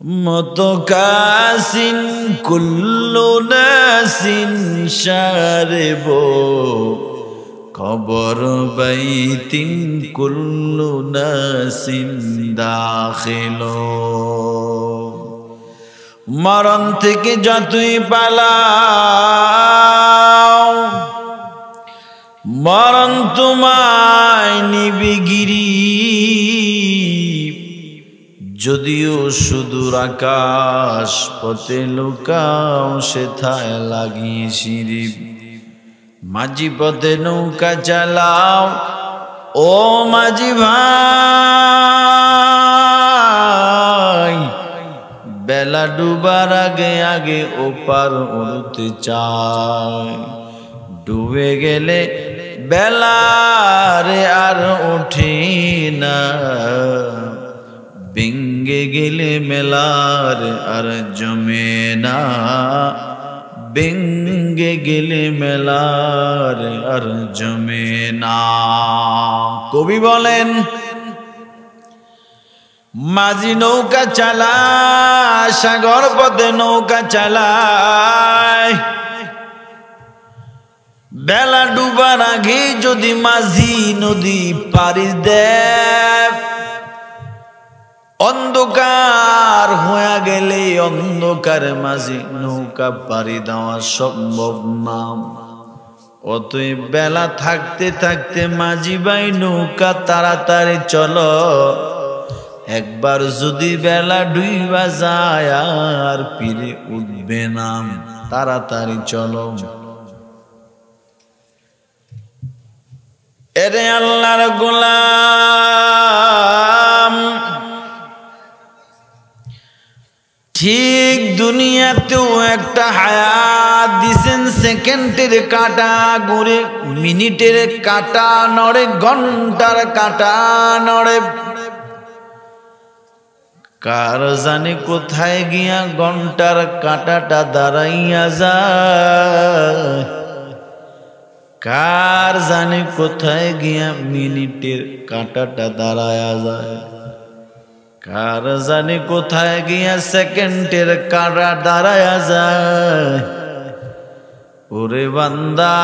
মতকাসিন কুল্লু নাসিন শারিব কবর বাইতিন কুল্লু নাসিন দাখিল। মরণ থেকে যতই পালাও মরণ তোমায় নিবে গিরি। যদিও সুদূর আকাশ পথে লুকাও সেথায় লাগিয়ে সিঁড়ি। মাঝি পথে নৌকা চালাও ও মাঝি ভাই, বেলা ডুবার আগে আগে ওপার উড়তে চায়। ডুবে গেলে বেলারে আর ওঠে না, ভেঙ্গে গেলে মেলার আর জমে না। ভেঙ্গে গেলে মেলার আর জমে না। কবি বলেন মাঝি নৌকা চালায়, সাগর পথে নৌকা চালায়। বেলা ডুবার আগে যদি মাঝি নদী পাড়ি দেয়, অন্ধকার হয়ে গেলে অন্ধকার মাঝি নৌকা পাড়ি দেওয়া সম্ভব না। অতএব বেলা থাকতে থাকতে মাঝি ভাই নৌকা তাড়াতাড়ি চলো। একবার যদি বেলা ডুইবা যায় আর ফিরে উঠবে না, তাড়াতাড়ি চলো। এরে আল্লাহর গোলাম, ঠিক দুনিয়াতেও একটা হায়াত দিছেন। সেকেন্ডের কাটা ঘুরে, মিনিটের কাটা নড়ে, ঘন্টার কাটা নড়ে। কার জানে কোথায় গিয়া ঘন্টার কাটাটা দাঁড়াইয়া যায়, কার জানে কোথায় গিয়া মিনিটের কাটাটা দাঁড়ায়া যায়, কার জানে কোথায় গিয়া সেকেন্ডের কাটা দাঁড়ায়া যায়। ওরে বান্দা,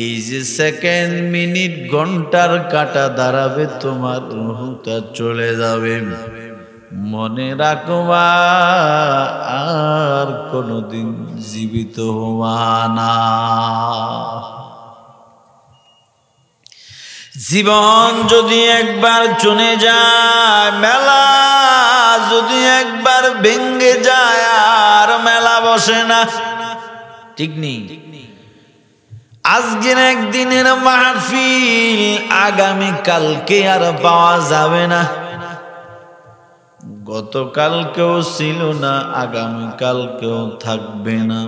এই যে সেকেন্ড মিনিট ঘন্টার কাটা দাঁড়াবে, তোমার রুহটা চলে যাবে। মনে রাখবা আর কোনদিন জীবিত হওয়া না। জীবন যদি একবার চলে যায়, মেলা যদি একবার ভেঙ্গে যায়, আর মেলা বসে না। ঠিক নেই? আজকের একদিনের মাহফিল আগামী কালকে আর পাওয়া যাবে না। গতকালকেও ছিল না, আগামী কালকেও থাকবে না।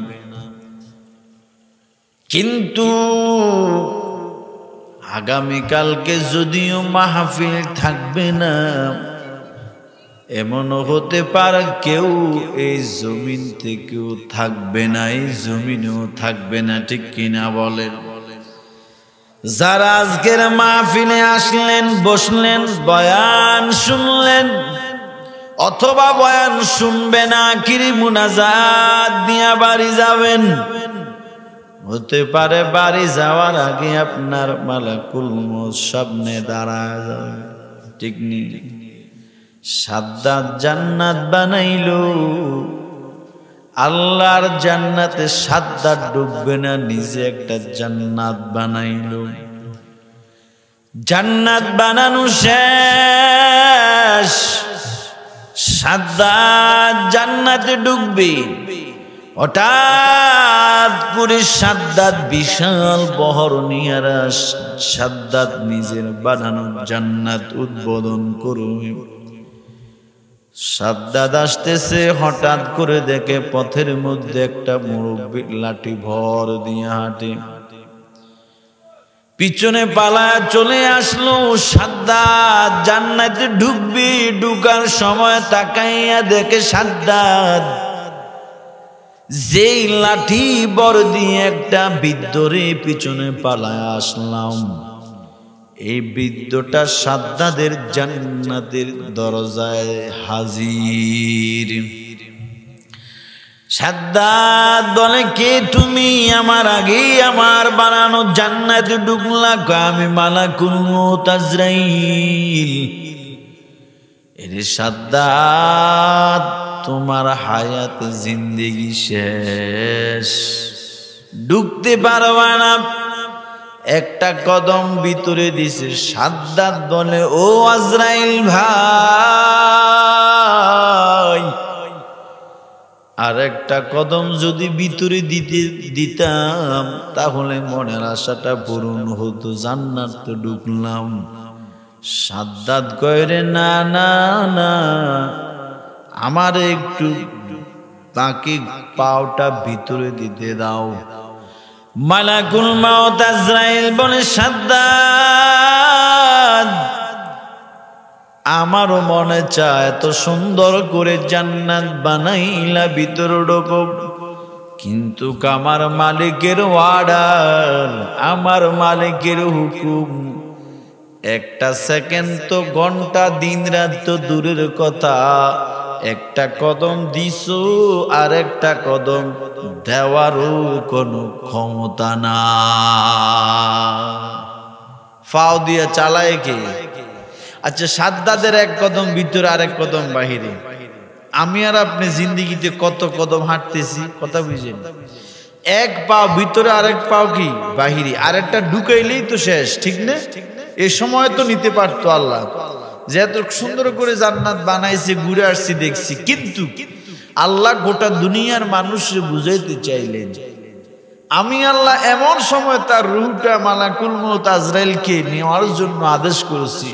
কিন্তু আগামী কালকে যদিও মাহফিল থাকবে না, এমনও হতে পারে কেউ এই জমিন থেকেও থাকবে না, এই জমিনেও থাকবে না। ঠিক কিনা বলেন? যারা আজকের মাহফিলে আসলেন, বসলেন, বয়ান শুনলেন, অথবা বয়ান শুনবেন, আখিরি মুনাজাত দিয়া বাড়ি যাবেন। হতে পারে বাড়ি যাওয়ার আগে আপনার মালাকুল মউত সামনে দাঁড়ায় যাবে। ঠিক নেই? সাদ্দাত জান্নাত বানাইলো, আল্লাহর জান্নাতে সাদ্দাত ঢুকবে না, নিজে একটা জান্নাত বানাইলো। জান্নাত বানানো শেষ, সাদ্দাত জান্নাতে ঢুকবে। হঠাৎ করে সাদ্দাত বিশাল বহর নিয়ে সাদ্দাত নিজের বানানো জান্নাত উদ্বোধন করবে। সাদ্দাত আসতেছে, হঠাৎ করে দেখে পথের মধ্যে একটা মুরব্বি লাঠি ভর দিয়ে হাঁটে। পিছনে পালায়া চলে আসলো। সাদ্দাত জান্নাতে ঢুকবি, ঢুকার সময় তাকাইয়া দেখে সাদ্দাত যেই লাঠি বর দিয়ে একটা বিদ্যরে পিছনে পালায়া আসলাম, এই বৃদ্ধটা সাদ্দাদের জান্নাতের দরজায় হাজির। সাদ্দাত বলে, কে তুমি? আমার আগেই আমার বানানো জান্নাতে ঢুকলা। আমি মালাকুল মউত আজরাইল। এরে সাদ্দাত, তোমার হায়াত জিন্দেগি শেষ, ঢুকতে পারবা না। একটা কদম ভিতরে দিছে। সাদ্দাত বলে, ও আজরাইল ভাই, আর একটা কদম যদি ভিতরে দিতাম তাহলে মনের আশাটা পূরণ হতো, জান্নাত তো ঢুকলাম। সাদ্দাত কয়, রে না না না, আমার একটু বাকি পাওটা ভিতরে দিতে দাও। মালাকুল মউত আজরাইল বলে, সাদ্দাত, আমারও মনে চায় এত সুন্দর করে জান্নাত বানাইলা, ভিতরে ঢোকো, কিন্তু আমার মালিকের অর্ডার, আমার মালিকের হুকুম। একটা সেকেন্ড তো ঘন্টা, দিন রাত তো দূরের কথা, একটা কদম দিছো আর একটা কদম দেওয়ারও কোনো ক্ষমতা না। ফাও দিয়ে চালায় কে? আচ্ছা, সাদ্দাদের এক কদম ভিতরে আর এক কদম বাহিরে। আমি আর আপনি জিন্দিগিতে কত কদম হাঁটতেছি, কথা বুঝেন? এক পাও ভিতরে, আরেক পাও কি বাহিরে, আরেকটা ঢুকাইলেই তো শেষ, ঠিক না? এ সময় তো নিতে পারতো আল্লাহ, যে এত সুন্দর করে জান্নাত বানাইছে, ঘুরে আসছি দেখছি। কিন্তু আল্লাহ গোটা দুনিয়ার মানুষকে বুঝাইতে চাইলেন, আমি আল্লাহ এমন সময় তার রূহটা মালাকুল মউত আজরাইলকে নেওয়ার জন্য আদেশ করেছি।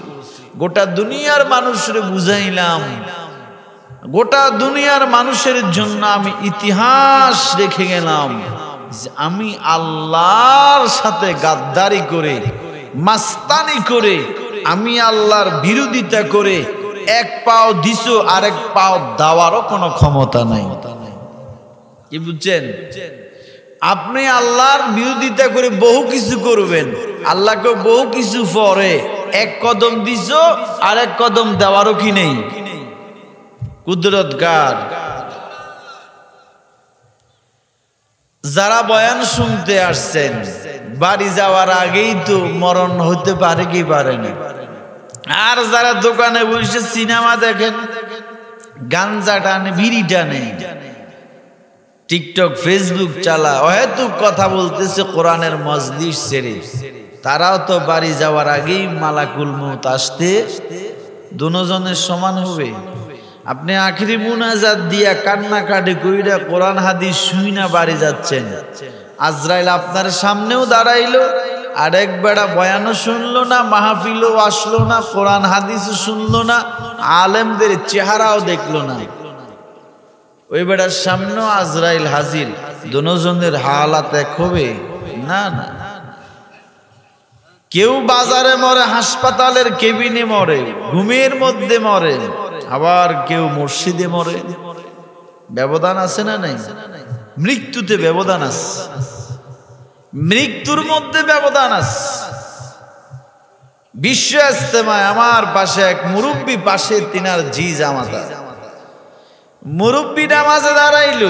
গোটা দুনিয়ার মানুষরে বুঝাইলাম, গোটা দুনিয়ার মানুষের জন্য আমি ইতিহাস রেখে গেলাম যে আমি আল্লাহর সাথে গাদ্দারি করে, মাস্তানি করে, আমি আল্লাহর বিরোধিতা করে এক পাও দিছো আরেক পাও দেওয়ারও কোনো ক্ষমতা নাই। কি বুঝছেন? আপনি আল্লাহর বিরোধিতা করে বহু কিছু করবেন, আল্লাহকে বহু কিছু পরে, এক কদম দিছো আর এক কদম দেওয়ারও কি নেই? কুদরত গার। যারা বয়ান শুনতে আসছেন, বাড়ি যাওয়ার আগেই তো মরণ হতে পারে কি পারে না। আর যারা দোকানে বসে সিনেমা দেখেন, গাঞ্জা টানে, বিড়ি টানে, টিকটক ফেসবুক চালা, হয়তো কথা বলতেছে কোরআনের মজলিস ছেড়ে, তারাও তো বাড়ি যাওয়ার আগেই মালাকুল মউত আসতে দুজনের সমান হবে। আপনি আখিরি মুনাজাত দিয়া কান্নাকাটি কইরা কোরআন হাদিস শুইনা বাড়ি যাচ্ছেন, আজরাইল আপনার সামনেও দাঁড়াইলো, আরেক বেড়া বয়ানও শুনলো না, মাহফিলও আসলো না, কোরআন হাদিসও শুনলো না, আলেমদের চেহারাও দেখলো না। ওই বেড়ার সামনেও আজরাইল হাজির, দুজনের হালাত এক হবে না? না। কেউ বাজারে মরে, হাসপাতালের কেবিনে মরে, ঘুমের মধ্যে মরে, আবার কেউ মসজিদে মরে। ব্যবধান আছে না নাই? মৃত্যুতে ব্যবধান আছে, মৃত্যুর মধ্যে ব্যবধান আছে। বিশ্ব ইজতেমায় আমার পাশে এক মুরব্বী, পাশে তিনার জি জামাতা, মুরব্বী নামাজে দাঁড়াইল,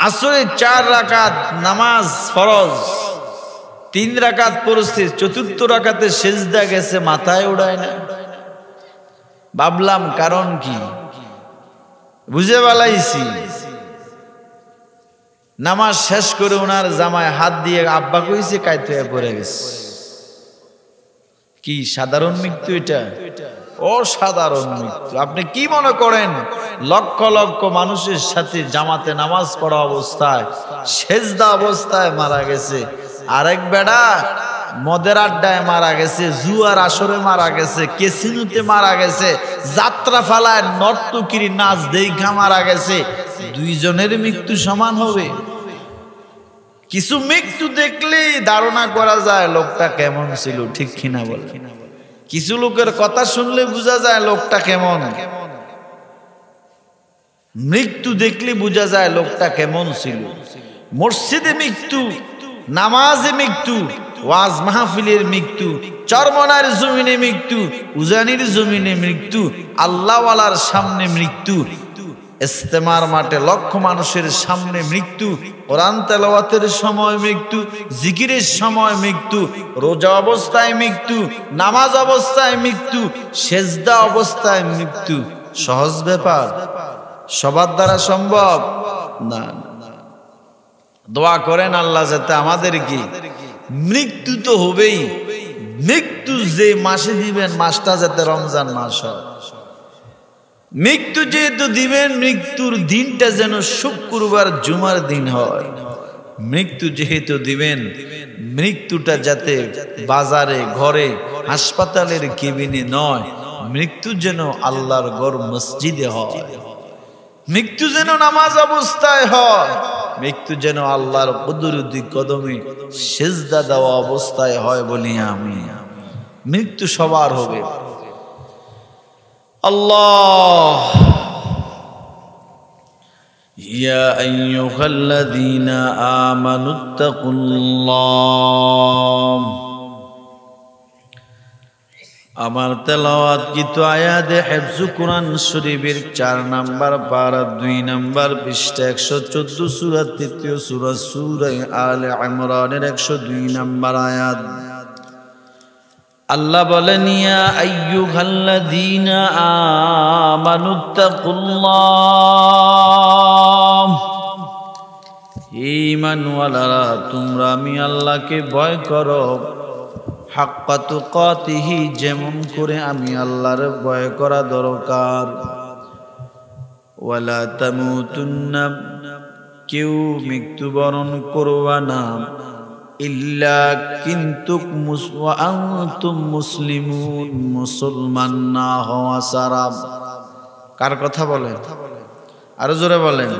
আসরে 4 রাকাত নামাজ ফরজ, 3 রাকাত পড়ছে, 4র্থ রাকাতে সেজদা গেছে, মাথায় উড়ায় না। ভাবলাম কারণ কি, বুঝে বেলাইছি। নামাজ শেষ করে ওনার জামায় হাত দিয়ে আব্বা কইছে, কাইতে হয়ে পড়ে গেছে। কি সাধারণ মৃত্যু এটা? অসাধারণ মৃত্যু। আপনি কি মনে করেন লক্ষ লক্ষ মানুষের সাথে জামাতে নামাজ পড়া অবস্থায়, সেজদা অবস্থায় মারা গেছে, আরেক বেড়া মদের আড্ডায় মারা গেছে, জুয়ার আসরে মারা গেছে, কেসিনোতে মারা গেছে, যাত্রা ফালায় নর্তকীর নাচ দেখা মারা গেছে। দুইজনের মৃত্যু সমান হবে? কিছু মৃত্যু দেখলেই ধারণা করা যায় লোকটা কেমন ছিল, ঠিক কিনা বলে? কিছু লোকের কথা শুনলে বোঝা যায় লোকটা কেমন। মৃত্যু দেখলে বোঝা যায় লোকটা কেমন ছিল। মসজিদে মৃত্যু, নামাজে মৃত্যু, ওয়াজ মাহফিলের মৃত্যু, চরমনার জমিনে মৃত্যু, উজানির জমিনে মৃত্যু, আল্লাহওয়ালার সামনে মৃত্যু, ইস্তেমার মাঠে লক্ষ মানুষের সামনে মৃত্যু, কোরআন তেলাওয়াতের সময় মৃত্যু, জিকিরের সময় মৃত্যু, রোজা অবস্থায় মৃত্যু, নামাজ অবস্থায় মৃত্যু, সেজদা অবস্থায় মৃত্যু। সহজ ব্যাপার? সবার দ্বারা সম্ভব না। দোয়া করেন আল্লাহ যাতে আমাদের কি মৃত্যু তো হবেই, মৃত্যু যে মাসে দিবেন মাসটা যাতে রমজান মাস হয়। মৃত্যু যেহেতু দিবেন, মৃত্যুর দিনটা যেন শুক্রবার জুমার দিন হয়। মৃত্যু যেহেতু দিবেন, মৃত্যুটা যাতে বাজারে, ঘরে, হাসপাতালের কেবিনে নয়, মৃত্যু যেন আল্লাহর ঘর মসজিদে হয়। মৃত্যু যেন নামাজ অবস্থায় হয়। মৃত্যু যেন আল্লাহর কুদরতি কদমে সেজদা দেওয়া অবস্থায় হয় বলি আমি। মৃত্যু সবার হবে। আল্লাহ ইয়া আইয়ুহাল্লাযীনা আমানুত্তাকুল্লাহ। আমার তেলাওয়াত কিত আয়াতে হিফজু কোরআন শরীফের 4 নাম্বার পারা 2 নাম্বার পৃষ্ঠা 114 সূরা 3 সূরা সূরা আলে ইমরানের 102 নাম্বার আয়াত। আল্লাহ বলেন ইয়া আইয়ুহাল্লাযীনা আমানুত্তাকুল্লাহ। ঈমানওয়ালারা তোমরা আমি আল্লাহকে ভয় করো, হাক্কা তুকাতিহি, যেমন করে আমি আল্লাহর ভয় করা দরকার। ওয়ালা তামুতুন্না, কেউ মৃত্যুবরণ করবা না, ইল্লা কিন্তু ওয়া আনতুম মুসলিমুন, মুসলমান না হওয়া ছাড়া। কার কথা বলেন? আরো জোরে বলেন।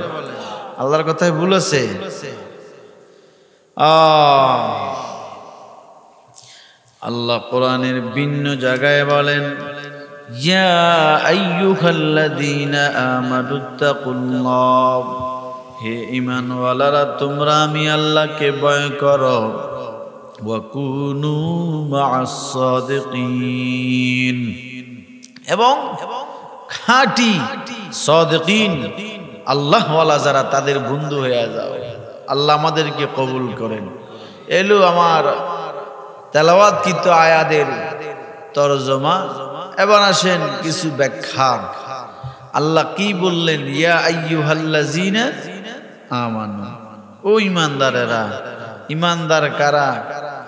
আল্লাহর কথাই বলেছে। আল্লাহ কোরআনের ভিন্ন জায়গায় বলেন ইয়া আইয়ুহাল্লাযীনা আমানুত্তাকুল্লাহ, হে ঈমানওয়ালারা তোমরা আমি আল্লাহকে ভয় করো। ওয়া কুনু মা'আস সাদিকিন, এবং খাঁটি সাদিকিন আল্লাহওয়ালা যারা তাদের বন্ধু হয়ে যাও। আল্লাহ আমাদেরকে কবুল করেন। এলো আমার তেলাওয়াতকৃত আয়াতের তরজমা। এবার আসেন কিছু ব্যাখ্যা। আল্লাহ কি বললেন? ইয়া আইয়ুহাল্লাযীনা আমানু, ও ঈমানদারেরা। ঈমানদার কারা?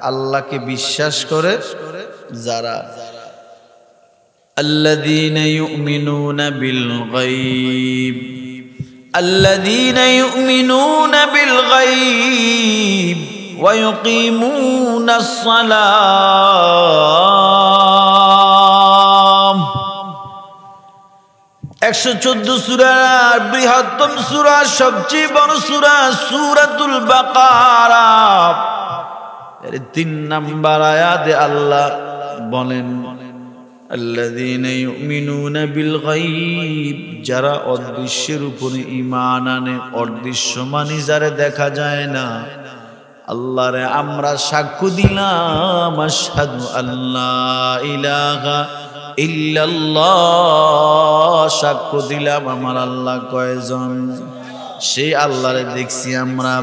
আল্লাহকে বিশ্বাস করে যারা। আল্লাযীনা ইউমিনুনা বিল গায়ব, আল্লাযীনা ইউমিনুনা বিল গায়ব ওয়া ইউকিমুনাস সালাম। 114 সূরার বৃহত্তম সূরা, সবচেয়ে বড় সূরা সূরাতুল বাকারা এর 3 নাম্বার আয়াতে আল্লাহ বলেন আল্লাযীনা ইউমিনুনা বিল গায়ব, যারা অদৃশ্যের উপরে ঈমান আনে। অদৃশ্য মানে যারে দেখা যায় না। আল্লাহরে আমরা সাক্ষ্য দিলাম, আশহাদু আল্লা ইলাহা ইল্লাল্লাহ, সাক্ষ্য দিলাম আমার আল্লাহ কয়জন। সেই আল্লাহরে দেখছি আমরা,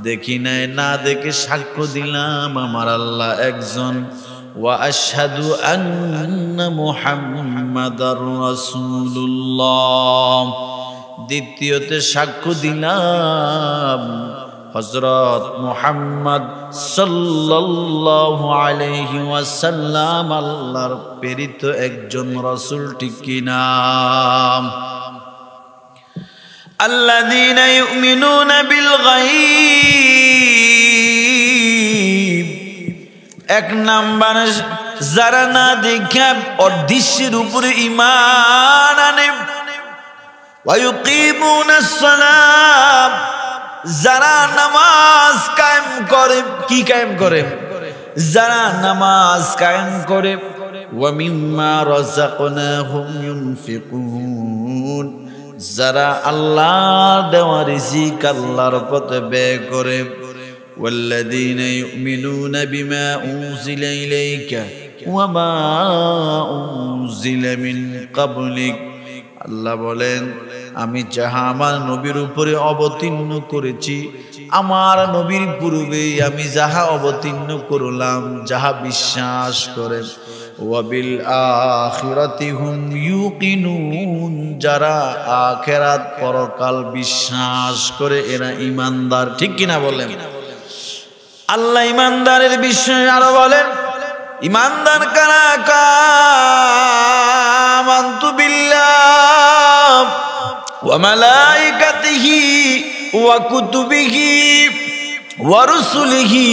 দেখি নাই, না দেখে সাক্ষ্য দিলাম আমার আল্লাহ একজন। ওয়া আশহাদু আন্না মুহাম্মাদার রাসূলুল্লাহ, দ্বিতীয়তে সাক্ষ্য দিলাম হযরত মুহাম্মদ সাল্লাল্লাহু আলাইহি ওয়াসাল্লাম আল্লাহর প্রেরিত একজন রাসূল, ঠিক কি না? আল্লাযীনা ইউমিনুনা বিল গায়ব, 1 নাম্বার যারা না দেখে অদৃশ্যের উপরে ঈমান আনে। ওয়া ইউকিমুনাস সালাম, যারা নামাজ কায়েম করে। কি কায়েম করে? যারা নামাজ কায়েম করে। ওয়া মিম্মা রাযাকনাহুম ইউনফিকুন, যারা আল্লাহ দেওয়া রিজিক আল্লাহর পথে ব্যয় করে। ওয়াল্লাযীনা ইউমিনুনা বিমা উনজিলা ইলাইকা ওয়া মা উনজিলা মিন ক্বাবলিক। আল্লাহ বলেন, আমি যাহা আমার নবীর উপরে অবতীর্ণ করেছি, আমার নবীর পূর্বে আমি যাহা অবতীর্ণ করলাম, যাহা বিশ্বাস করে, ওয়া বিল আখিরাতি হুম ইউকিনুন, যারা আখিরাত পরকাল বিশ্বাস করে এরা ঈমানদার। ঠিক কিনা বলেন? আল্লাহ ঈমানদারের বিষয়ে আরো বলেন, ঈমানদার কারা? আমানতু বিল্লাহ ওয়া মালাইকাতিহি ওয়া কুতুবিহি ওয়া রুসুলিহি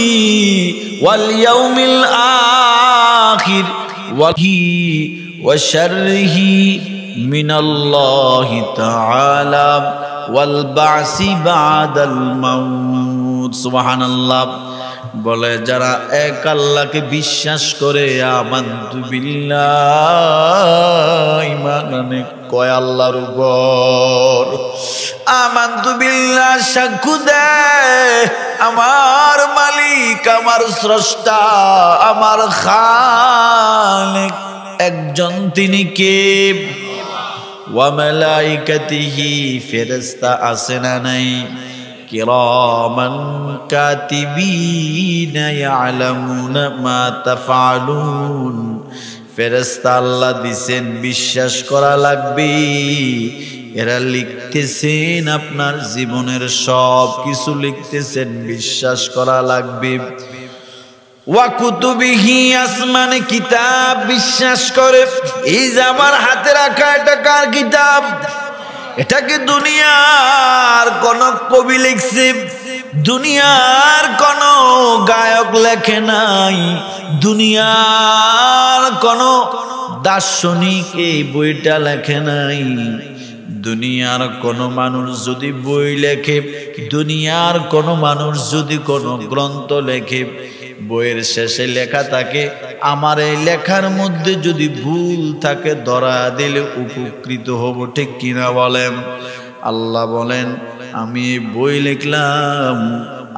ওয়াল ইয়াউমিল আখির ওয়া শাররিহি মিনাল্লাহি তাআলা ওয়াল বাসি বাদাল মাউত। সুবহানাল্লাহ। বলে যারা এক আল্লাহকে বিশ্বাস করে, আমানতু বিল্লাহ, ঈমান আনে কয় আল্লাহর উপর। আমানতু বিল্লাহ সাক্ষ্য দেয় আমার মালিক, আমার স্রষ্টা, আমার খালিক একজন, তিনি কে? ওয়া মালাইকাতিহি, ফেরেশতা আছে না নাই? কিরামান কাতিবিনা ইয়ালামুনা মা তাফআলুন, ফেরেশতা আল্লাহ দিছেন, বিশ্বাস করা লাগবে। এরা লিখতেছেন, আপনার জীবনের সব কিছু লিখতেছেন, বিশ্বাস করা লাগবে। ওয়া কুতুবিহি, আসমানে কিতাব বিশ্বাস করে। এই যে আমার হাতে রাখা, এটা কার কিতাব? এটাকে দুনিয়ার কোন কবি লিখছে, দুনিয়ার কোন গায়ক লেখে নাই, দুনিয়ার কোন দার্শনিক এই বইটা লেখে নাই। দুনিয়ার কোন মানুষ যদি বই লেখে, দুনিয়ার কোন মানুষ যদি কোন গ্রন্থ লেখে, বইয়ের শেষে লেখা থাকে, আমার এই লেখার মধ্যে যদি ভুল থাকে ধরা দিলে উপকৃত হব। ঠিক কিনা বলেন? আল্লাহ বলেন, আমি বই লিখলাম।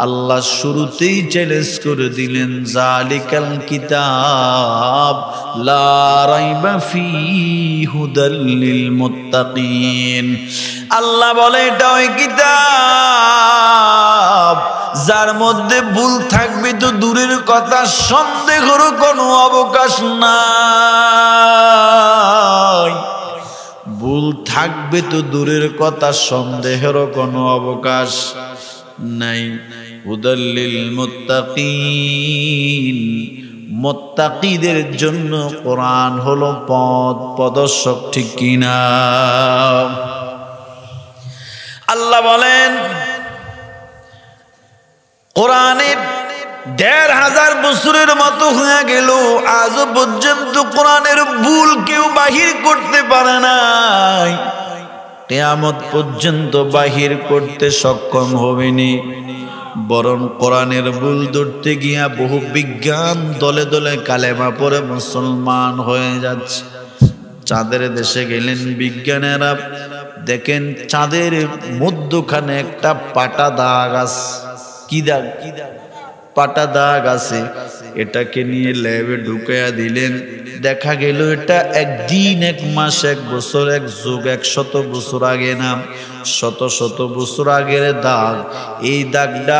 আল্লাহ শুরুতেই চ্যালেঞ্জ করে দিলেন, জালিকাল কিতাব লা রাইবা ফীহি হুদাল লিল মুত্তাকিন। আল্লাহ বলে, এটা ওই কিতাব যার মধ্যে ভুল থাকবে তো দূরের কথা, সন্দেহের কোনো অবকাশ নাই। ভুল থাকবে তো দূরের কথা, সন্দেহেরও কোনো অবকাশ নাই। হুদাল লিল মুত্তাকিন, মুত্তাকিদের জন্য কোরআন হলো পথ প্রদর্শক। ঠিক কিনা? আল্লাহ বলেন, কোরআনের ১৫০০ বছরের মতো হয়ে গেল, আজও পর্যন্ত কোরআনের ভুল কেউ বাহির করতে পারে নাই। কিয়ামত পর্যন্ত বাহির করতে সক্ষম হবেনি। বরং কোরআনের ভুল ধরতে গিয়া বহু বিজ্ঞান দলে দলে কালেমা পড়ে মুসলমান হয়ে যাচ্ছে। চাঁদের দেশে গেলেন বিজ্ঞানীরা, দেখেন চাঁদের মধ্যখানে একটা পাটা দাগ আছে। কি দাগ? পাটা দাগ আছে। এটাকে নিয়ে ল্যাবে ঢুকাইয়া দিলেন, দেখা গেল এটা একদিন, এক মাস, এক বছর, এক যুগ, ১০০ বছর আগে না, শত শত বছর আগের দাগ। এই দাগটা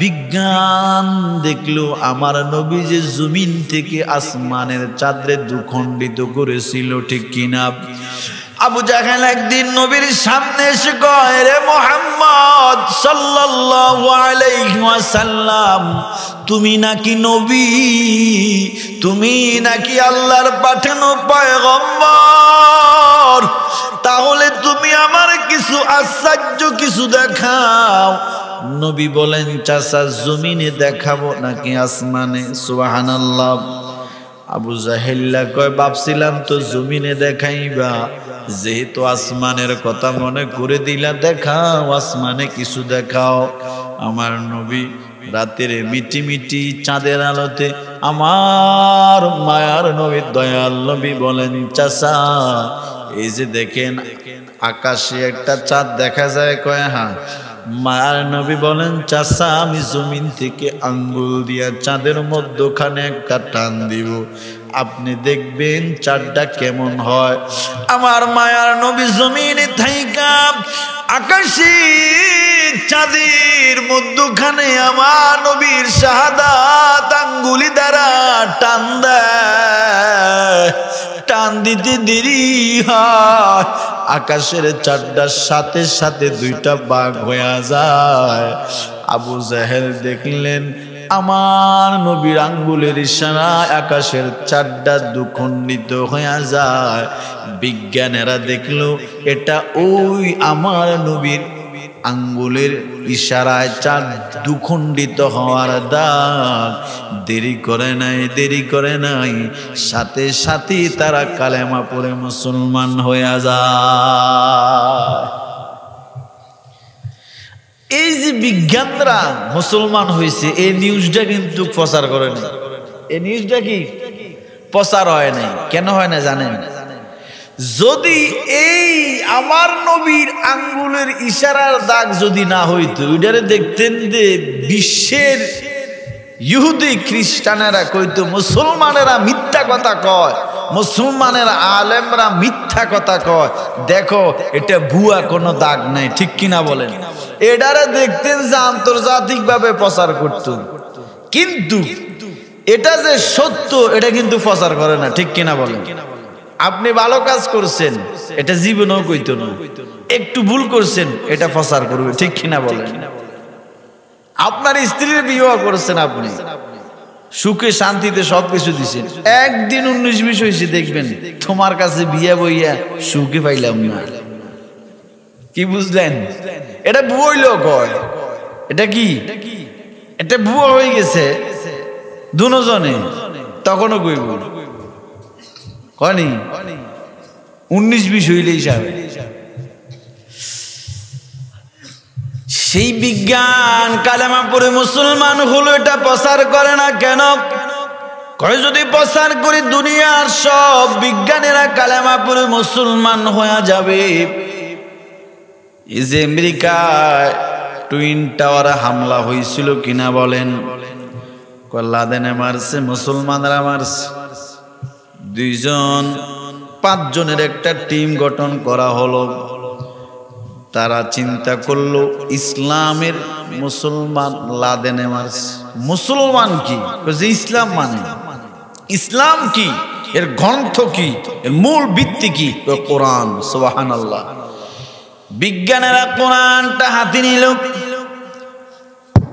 বিজ্ঞান দেখলো আমার নবী যে জমিন থেকে আসমানের চাঁদরে দুখণ্ডিত করেছিল। ঠিক কিনা? আবু জাহেল একদিন নবীর সামনে এসে কয়, রে মুহাম্মদ সাল্লাল্লাহু আলাইহি ওয়াসাল্লাম, তুমি নাকি নবী? তুমি নাকি আল্লাহর পাঠানো পয়গম্বর? তাহলে তুমি আমার কিছু আশ্চর্য কিছু দেখাও। নবী বলেন, চাচা, জমিনে দেখাবো নাকি আসমানে? সুবহানাল্লাহ। আবু জাহেল্লা কয়, ভাবছিলাম তো জমিনে দেখাইবা, যেহেতু আসমানের কথা মনে করে দিলা, দেখাও, আসমানে কিছু দেখাও। আমার নবী রাতের মিটি মিটি চাঁদের আলোতে, আমার মায়ার নবী, দয়াল নবী বলেন, চাচা, এই যে দেখেন আকাশে একটা চাঁদ দেখা যায়। কয়, হ্যাঁ। মায়ার নবী বলেন, চাচা আমি জমিন থেকে আঙ্গুল দিয়া চাঁদের মধ্যখানে একটা টান দিব, আপনি দেখবেন চাঁদটা কেমন হয়। আমার মায়ার নবী জমিনে থাইকা আকাশে চাঁদের মধ্যখানে আমার নবীর শাহাদাত আঙ্গুলি দ্বারা টান দেয়। টান দিতে দেরি হয়, আকাশের চাঁদটার সাথে সাথে দুইটা ভাগ হয়ে যায়। আবু জাহেল দেখলেন আমার নবীর আঙ্গুলের ইশারায় আকাশের চাঁদটা দুখণ্ডিত হয়ে যায়। বিজ্ঞানীরা দেখলো এটা ওই আমার নবীর আঙ্গুলের ইশারায় চাঁদ দুখণ্ডিত হওয়ার দাগ। দেরি করে নাই, সাথে সাথে তারা কালেমা পড়ে মুসলমান হয়ে যায়। এই যে বিজ্ঞানরা মুসলমান হয়েছে, এই নিউজটা কিন্তু প্রচার করে না। এই নিউজটা কি প্রচার হয় নাই? কেন হয় না জানেন? যদি এই আমার নবীর আঙ্গুলের ইশারার দাগ যদি না হইতো, ওইটারে দেখতেন যে বিশ্বের ইহুদি খ্রিস্টানেরা কইতো মুসলমানেরা মিথ্যা কথা কয়, মুসলমানের আলেমরা মিথ্যা কথা কয়, দেখো এটা ভুয়া কোনো দাগ নাই, ঠিক কিনা বলেন? এটারে দেখতেন যে আন্তর্জাতিকভাবে প্রচার করত, কিন্তু এটা যে সত্য এটা কিন্তু প্রচার করে না, ঠিক কিনা বলেন? আপনি ভালো কাজ করছেন এটা জীবনেও কইতো না, একটু ভুল করছেন এটা প্রচার করবে, ঠিক কিনা বলেন? আপনার স্ত্রীর বিবাহ করেছেন, আপনি সুখে শান্তিতে সবকিছু দিচ্ছেন, একদিন 19-20 হয়েছে দেখবেন তোমার কাছে বিয়ে বইয়া সুখে পাইলাম না। কি বুঝলেন? এটা ভুয়া হইল কয়, এটা কি এটা ভুয়া হয়ে গেছে দুজনে, তখনও কইব কয়নি 19-20 হইলে হিসাবে। সেই বিজ্ঞান কালেমা পড়ে মুসলমান হলো, এটা প্রচার করে না কেন? কয় যদি প্রচার করে দুনিয়ার সব বিজ্ঞানীরা কালেমা পড়ে মুসলমান হয়ে যাবে। এই যে আমেরিকায় টুইন টাওয়ারে হামলা হয়েছিল কিনা বলেন? লাদেনে মারছে, মুসলমানরা মারছে। 2-5 জনের একটা টিম গঠন করা হলো। তারা চিন্তা করলো ইসলামের মুসলমান লাদেনে মারছে। মুসলমান কি? ইসলাম মানে ইসলাম কি, এর গ্রন্থ কি, এর মূল ভিত্তি কি? কোরআন। সুবহানাল্লাহ। বিজ্ঞানীরা কোরআনটা হাতে নিল।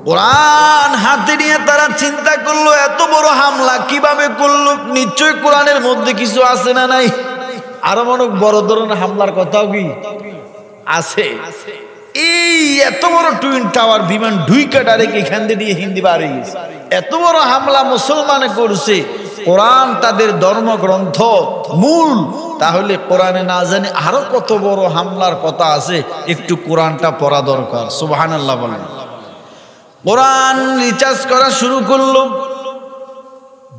কোরআন হাতে নিয়ে তারা চিন্তা করলো এত বড় হামলা কিভাবে করলো? নিশ্চয়ই কোরআনের মধ্যে কিছু আছে না নাই? আরো মনে বড় ধরনের হামলার কথাও কি আছে? এই এত বড় টুইন টাওয়ার বিমান ঢুইকা ডাইরেক্ট এখান দিয়ে হিন্দি বার হয়ে গেছে। এত বড় হামলা মুসলমানে করছে, কোরআন তাদের ধর্মগ্রন্থ মূল, তাহলে কোরআনে না জানি আরো কত বড় হামলার কথা আছে। একটু কোরআনটা পড়া দরকার। সুবহানাল্লাহ বলেন। কোরআন রিচার্জ করা শুরু করলো।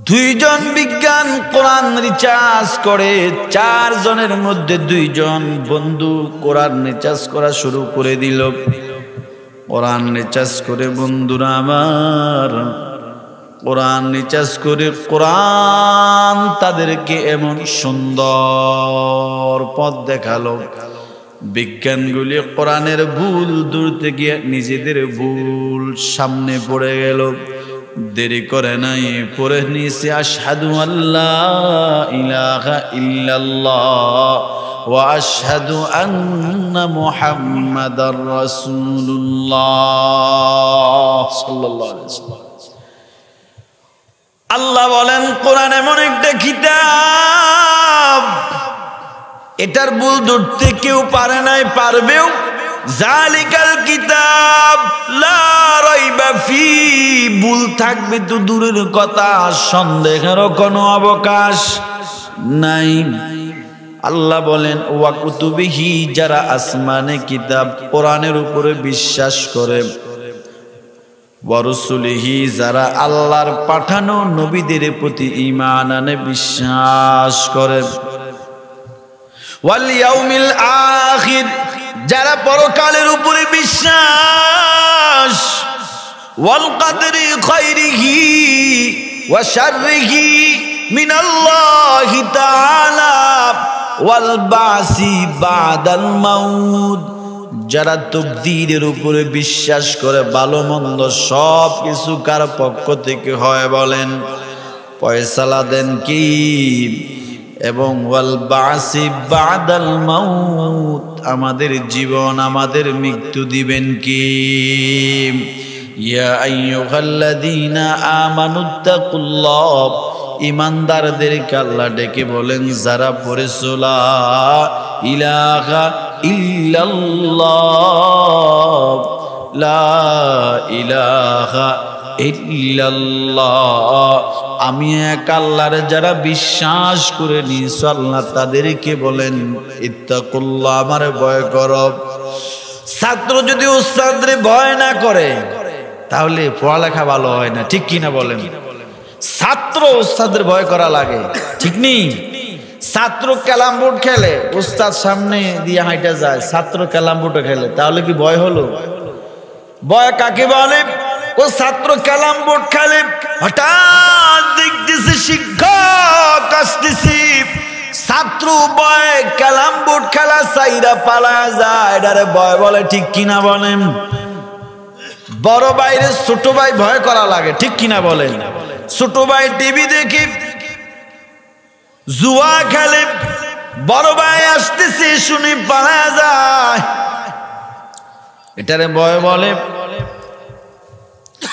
2 জন বিজ্ঞান কোরআন রিচার্জ করে, 4 জনের মধ্যে 2 জন বন্ধু কোরআন রিচার্জ করা শুরু করে দিল। কোরআন রিচার্জ করে বন্ধুরা আমার, কোরআন রিচার্জ করে কোরআন তাদেরকে এমন সুন্দর পথ দেখালো, বিজ্ঞানগুলি কোরআনের ভুল দূর থেকে নিজেদের ভুল সামনে পড়ে গেল। দেরি করে নাই, পড়ে নিয়েছে আশহাদু আল্লা ইলাহা ইল্লাল্লাহ ওয়া আশহাদু আন্না মুহাম্মাদার রাসূলুল্লাহ সাল্লাল্লাহু আলাইহি ওয়াসাল্লাম। আল্লাহ বলেন কোরআন এমন একটা কিতাব, এটার ভুল ধরতে কেউ পারে নাই, পারবেও। জালিকাল কিতাব লা রাইবা ফি, ভুল থাকবে তো দূরের কথা, সন্দেহেরও কোনো অবকাশ নাই। আল্লাহ বলেন ওয়া কুতুবিহি, যারা আসমানে কিতাব কোরআনের উপরে বিশ্বাস করে, ওয়া রুসুলিহি, যারা আল্লাহর পাঠানো নবীদের প্রতি ঈমান আনে, বিশ্বাস করে, ওয়াল ইয়াউমিল আখির, যারা পরকালের উপরে বিশ্বাস, ওয়াল কদরি খায়রিহি ওয়া শাররিহি মিনাল্লাহি তাআলা ওয়াল বাসি বাদাল মাউত, যারা তকদীরের উপরে বিশ্বাস করে ভালো মন্দ সব কিছু কার পক্ষ থেকে হয় বলেন, ফয়সালা দেন কি, এবং ওয়াল বাসি বাদাল মাউত, আমাদের জীবন আমাদের মৃত্যু দিবেন কি। ইয়া আইয়ুহাল্লাযীনা আমানুত্তাকুল্লাহ, ইমানদারদেরকে আল্লাহ ডেকে বলেন যারা পড়েছো লা ইলাহা ইল্লাল্লাহ, লা ইলাহা ইল্লাল্লাহ, আমি এক আল্লাহর যারা বিশ্বাস করে নিয়েছো আল্লাহ তাদেরকে বলেন ইত্তাকুল্লাহ, আমার ভয় করো। ছাত্র যদি উস্তাদরে ভয় না করে তাহলে পড়ালেখা ভালো হয় না, ঠিক কিনা বলেন? ছাত্র উস্তাদের ভয় করা লাগে, ঠিক নেই? ছাত্র ক্যালাম বোর্ড খেলে, উস্তাদ সামনে দিয়ে হাঁটা যায়, ছাত্র ক্যালাম বোর্ডও খেলে, তাহলে কি ভয় হলো? ভয় কাকে বলে? ও ছাত্র ক্যালাম বোর্ড খেলে, হঠাৎ দেখতেছে শিক্ষক আসতেছে, ছাত্র ভয় ক্যালাম বোর্ড খেলা সাইরা পালা যায়, এটারে ভয় বলে, ঠিক কিনা বলেন? বড় ভাইরে ছোট ভাই ভয় করা লাগে, ঠিক কিনা বলেন? ছোট ভাই টিভি দেখে জুয়া খেলে, বড় ভাই আসতেছে শুনে পালা যায়, এটারে ভয় বলে,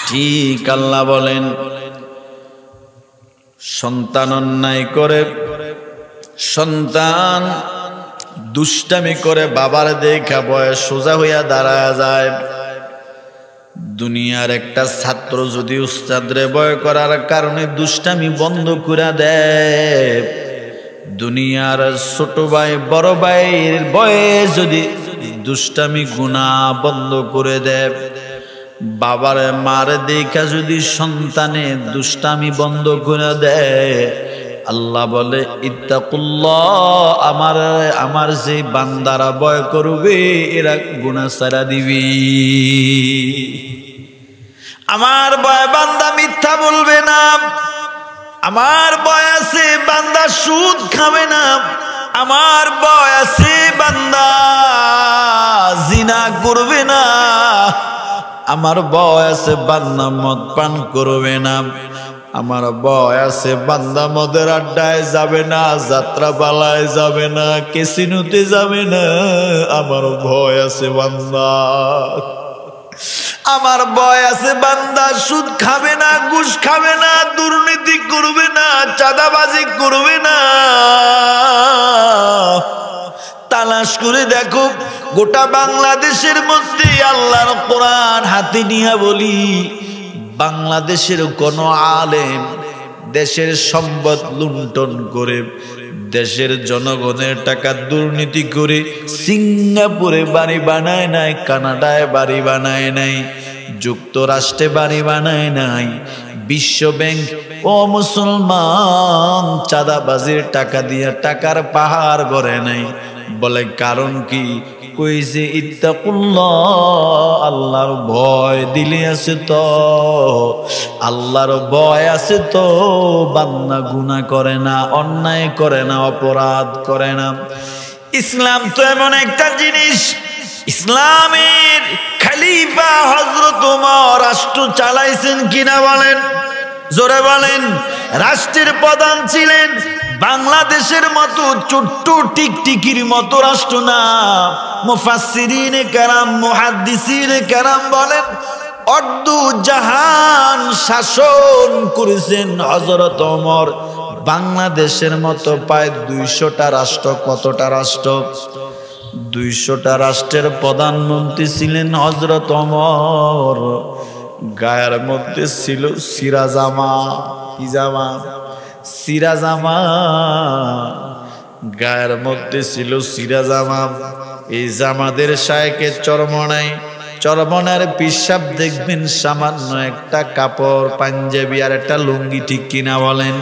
ঠিক। আল্লাহ বলেন সন্তান অন্যায় করে, সন্তান দুষ্টামি করে বাবার দেখা ভয়ে সোজা হইয়া দাঁড়ায় যায়। দুনিয়ার একটা ছাত্র যদি উস্তাদরে ভয় করার কারণে দুষ্টামি বন্ধ করে দেয়, দুনিয়ার ছোট ভাই বড় ভাইয়ের ভয়ে যদি দুষ্টামি গুনাহ বন্ধ করে দেয়, বাবার মার দেখা যদি সন্তানে দুষ্টামি বন্ধ করে দেয়, আল্লাহ বলে ইত্তাকুল্লাহ, আমার যে বান্দারা ভয় করবে এরা গুনাহ ছাড়া দিবি। আমার ভয় বান্দা মিথ্যা বলবে না, আমার ভয় আছে বান্দা সুদ খাবে না, আমার ভয় আছে বান্দা জিনা করবে না, আমার ভয় আছে বান্দা মদ পান করবে না, আমার ভয় আছে বান্দা মদের আড্ডায় যাবে না, যাত্রা পালায় যাবে না, ক্যাসিনোতে যাবে না, আমার ভয় আছে বান্দা। আমার ভয় আছে বান্দা সুদ খাবে না, ঘুষ খাবে না, দুর্নীতি করবে না, চাঁদাবাজি করবে না। তালাশ করে দেখো গোটা বাংলাদেশের মধ্যে আল্লাহর কোরআন হাতে নিয়ে বলি, বাংলাদেশের কোন আলেম দেশের সম্পদ লুণ্ঠন করে, দেশের জনগণের টাকা দুর্নীতি করে সিঙ্গাপুরে বাড়ি বানায় নাই, কানাডায় বাড়ি বানায় নাই, যুক্তরাষ্ট্রে বাড়ি বানায় নাই, বিশ্ব ব্যাংক ও মুসলমান চাঁদাবাজির টাকা দিয়ে টাকার পাহাড় গড়ে নাই। বলে কারণ কি? কইছে ইত্তাকুল্লাহ, আল্লাহর ভয় দিলে আছে তো, আল্লাহর ভয় আছে তো বান্দা গুনাহ করে না, অন্যায় করে না, অপরাধ করে না। ইসলাম তো এমন একটা জিনিস, ইসলামের খলিফা হযরত ওমর রাষ্ট্র চালাইছেন কিনা বলেন, জোরে বলেন। রাষ্ট্রের প্রধান ছিলেন, বাংলাদেশের মতো ছোট্ট টিকটিকির মতো রাষ্ট্র না। মুফাসসিরিনে কেরাম, মুহাদ্দিসিনে কেরাম বলেন অর্ধ জাহান শাসন করেছেন হযরত ওমর। বাংলাদেশের মতো প্রায় 200টা রাষ্ট্র, কতটা রাষ্ট্র? 200টা রাষ্ট্রের প্রধানমন্ত্রী ছিলেন হযরত ওমর। গায়ের মধ্যে ছিল সিরাজামা, কি জামা? সিরাজামা, গায়ের মধ্যে ছিল সিরাজামা। এই জামাদের শায়েকের চরমনাই, চরমনার পিসাব দেখবেন সামান্য একটা কাপড় পাঞ্জাবি আর একটা লুঙ্গি, ঠিক কিনা বলেন,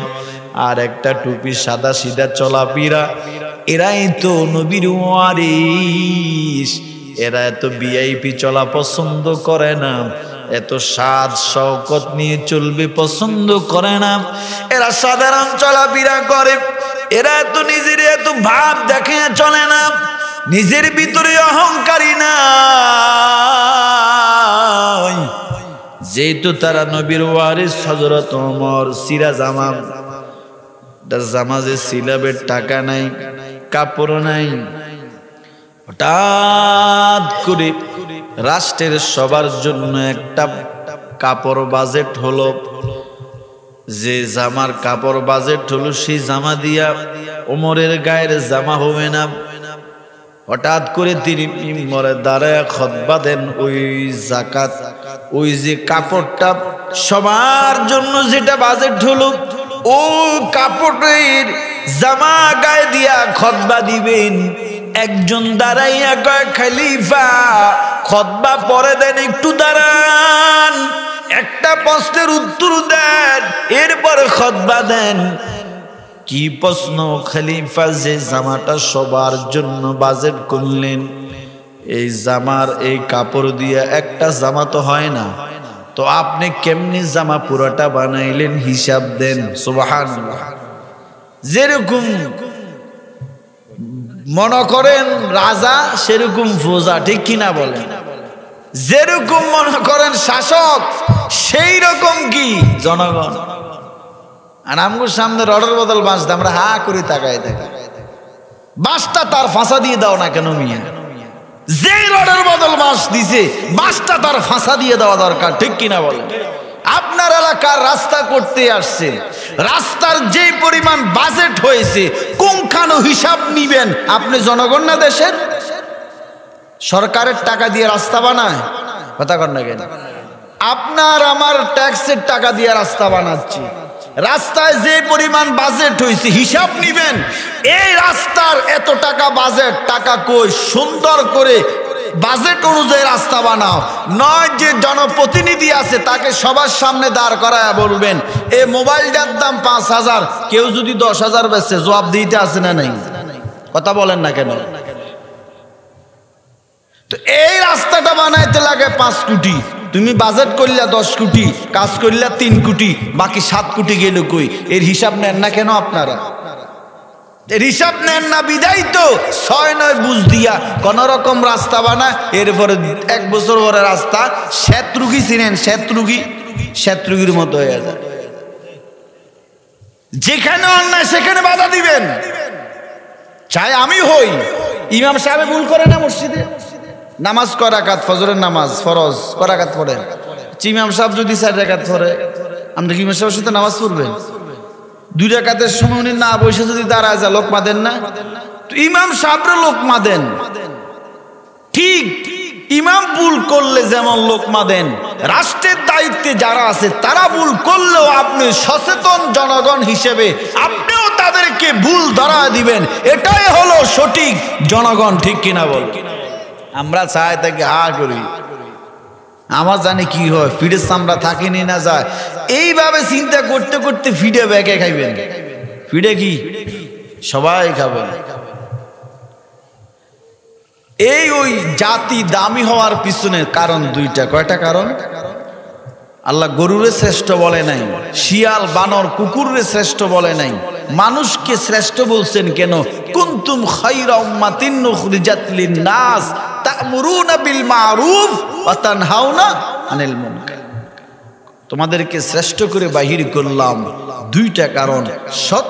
আর একটা টুপি, সাদা সিধা চলাফেরা। এরাই তো নবীর ওয়ারিস, এরা এত ভিআইপি চলা পছন্দ করে না, এত সাজ শওকত নিয়ে চলবে পছন্দ করে না, এরা সাধারণ চলাফেরা করে, এরা এত নিজের এত ভাব দেখে চলে না, নিজের ভিতরে অহংকারী না। যেহেতু তারা নবীর ওয়ারিস হযরত ওমর সিরা জামা, জামা যে সিলাবের টাকা নাই, কাপড় নাই, হঠাৎ করে রাষ্ট্রের সবার জন্য একটা কাপড় বাজেট হলো, যে জামার কাপড় বাজেট হলো সেই জামা দিয়া ওমরের গায়ের জামা হবে না। হঠাৎ করে তিনি মিম্বরে দাঁড়ায় খুতবা দেন, ওই যাকাত ওই যে কাপড়টা সবার জন্য যেটা বাজেট হলো ও কাপড়ের জামা গায়ে দিয়া খুতবা দিবেন। একজন দাঁড়াইয়া কয়, খলিফা খুতবা পরে দেন, একটু দাঁড়ান, একটা প্রশ্নের উত্তর দেন, এরপর খুতবা দেন। কি প্রশ্ন খলিফা? যে জামাটা সবার জন্য বাজেট করলেন, এই জামার এই কাপড় দিয়ে একটা জামা তো হয় না, তো আপনি কেমনি জামা পুরোটা বানাইলেন? হিসাব দেন। সুবহানাল্লাহ। যেরকম মনে করেন রাজা সেরকম প্রজা, ঠিক কিনা বলেন? যেরকম মনে করেন শাসক সেই রকম কি জনগণ। আর আমগুর সামনে রডের বদল বাঁচতে আমরা হা করে তাকাই থাকি, বাঁশটা তার ফাঁসা দিয়ে দাও না কেন মিয়া? যে রডের বদল বাঁশ দিছে বাঁশটা তার ফাঁসা দিয়ে দেওয়া দরকার, ঠিক কিনা বলেন? আপনার এলাকার রাস্তা করতে আসছে, রাস্তার যে পরিমাণ বাজেট হয়েছে কোনখানো হিসাব নিবেন? আপনি জনগণ না দেশের? সরকারের টাকা দিয়ে রাস্তা বানায়, কথা কর না কেন? আপনার আমার ট্যাক্সের টাকা দিয়ে রাস্তা বানাচ্ছি, রাস্তায় যে পরিমাণ বাজেট হয়েছে হিসাব নিবেন। এই রাস্তার এত টাকা বাজেট, টাকা কই? সুন্দর করে বাজেট অনুযায়ী রাস্তা বানাও, নয় যে জনপ্রতিনিধি আছে তাকে সবার সামনে দাঁড় করায় বলবেন এই মোবাইলটার দাম ৫,০০০, কেউ যদি ১০,০০০ বেচে জবাব দিতে আছে না নাই? কথা বলেন না কেন? তো এই রাস্তাটা বানাইতে লাগে ৫ কোটি, তুমি বাজেট করলে ১০ কোটি, কাজ করলে ৩ কোটি, বাকি ৭ কোটি গেল কই? এর হিসাব নেন না কেন আপনারা? এর হিসাব নেন না বিদায় তো ৬-৯ বুঝ দিয়া কোন রকম রাস্তা বানায়, এরপরে ১ বছর পরে রাস্তা শ্বেতরুগী, চিনেন শ্বেতরুগী? শ্বেতরুগীর মতো হয়ে যায়। যেখানে অন্যায় সেখানে বাধা দিবেন। চাই আমি হই ইমাম সাহেব ভুল করে না মসজিদে নামাজ কয় রাকাত, ফজরের নামাজ ফরজ কয় রাকাত পড়েন, ইমাম সাহেব যদি ৪ রাকাত পড়ে, আমরা কি ইমাম সাহেবের সাথে নামাজ পড়বেন? 2 রাকাতের সময় উনি না বসে যদি দাঁড়ায় যায়, লোকমা দেন না? তো ইমাম সাহেবরা লোকমা দেন, ঠিক ইমাম ভুল করলে যেমন লোকমা দেন, রাষ্ট্রের দায়িত্বে যারা আছে তারা ভুল করলেও আপনি সচেতন জনগণ হিসেবে আপনিও তাদেরকে ভুল ধরা দিবেন, এটাই হলো সঠিক জনগণ, ঠিক কিনা বল? আমরা চাই তাকে হা করি, আমার জানি কি হয়, ফিডের চামড়া থাকেনি না যায়, এইভাবে চিন্তা করতে করতে ফিডে ব্যাগে খাইবেন। ফিডে কি সবাই খাবেন। এই ওই জাতি দামি হওয়ার পিছনে কারণ 2টা। কয়টা কারণ? আল্লাহ গরুরে শ্রেষ্ঠ বলে নাই, শিয়াল বানর কুকুরে শ্রেষ্ঠ বলে নাই, মানুষকে শ্রেষ্ঠ বলছেন কেন? কুনতুম খায়রা উম্মাতিন উখরিজাত লিন-নাস তা'মুরুনা বিল মা'রুফ ওয়া তানহাউনা আনিল মুনকার। তোমাদেরকে শ্রেষ্ঠ করে বাহির করলাম 2টা কারণ। সৎ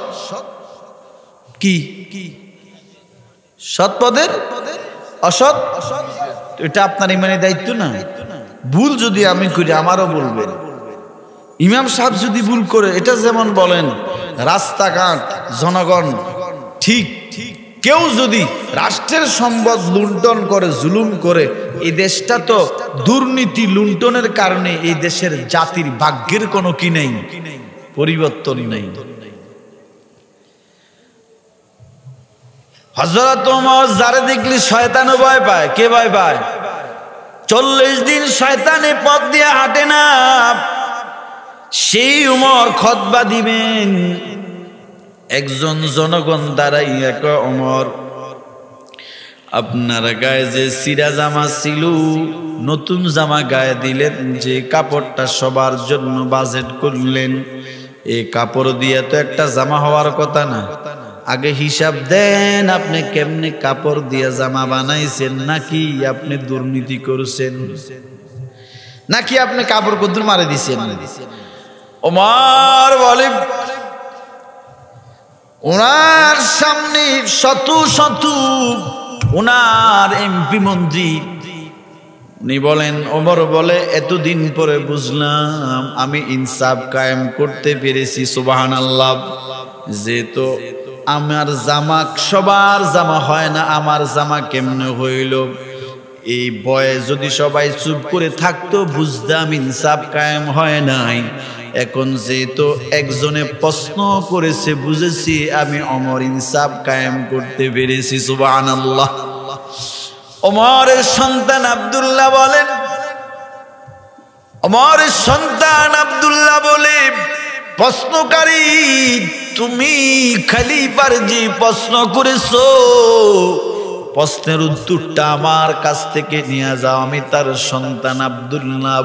কি? সৎ পদের অসৎ, এটা আপনার ইমানের দায়িত্ব না? ভুল যদি আমি করি আমারও বলবেন, ইমাম সাহেব যদি ভুল করে, এটা যেমন বলেন রাস্তাঘাট জনগণ ঠিক, কেউ যদি রাষ্ট্রের সম্পদ লুণ্ঠন করে, জুলুম করে, এই দেশটা তো দুর্নীতি লুণ্ঠনের কারণে এই দেশের জাতির ভাগ্যের কোনো কি নেই, পরিবর্তন নেই। হযরত ওমর যারে দেখলে শয়তানও ভয় পায়। কে ভয় পায়? 40 দিন শয়তানে পথ দিয়ে হাঁটে না, সেই ওমর খুতবা দিবেন। একজন জনগণ দাঁড়াইয়া কয়, ওমর আপনার গায়ে যে সিরা জামা ছিল, নতুন জামা গায়ে দিলেন, যে কাপড়টা সবার জন্য বাজেট করলেন, এই কাপড় দিয়ে তো একটা জামা হওয়ার কথা না। আগে হিসাব দেন, আপনি কেমনে কাপড় দিয়ে জামা বানাইছেন, নাকি আপনি দুর্নীতি করছেন, নাকি আপনি কাপড় কদ্দুর মারে দিছেন। ওমর বলে ওনার সামনে শত শত ওনার এমপি মন্ত্রী, উনি বলেন, ওমর বলে এতদিন পরে বুঝলাম আমি ইনসাফ কায়েম করতে পেরেছি। সুবহানাল্লাহ। যেহেতু আমার জামা সবার জামা হয় না, আমার জামা কেমনে হইল, এই ভয়ে যদি সবাই চুপ করে থাকতো বুঝতাম ইনসাফ কায়েম হয় নাই। এখন যেহেতু একজনে প্রশ্ন করেছে, বুঝেছি আমি ওমর ইনসাফ কায়েম করতে পেরেছি। সুবহানাল্লাহ। ওমরের সন্তান আব্দুল্লাহ বলেন, ওমরের সন্তান আব্দুল্লাহ বলে, প্রশ্নকারী তুমি খলিফার যে প্রশ্ন করেছো, প্রশ্নের উত্তরটা আমার কাছ থেকে নিয়ে যাও। আমি তার সন্তান আব্দুল্লাহ।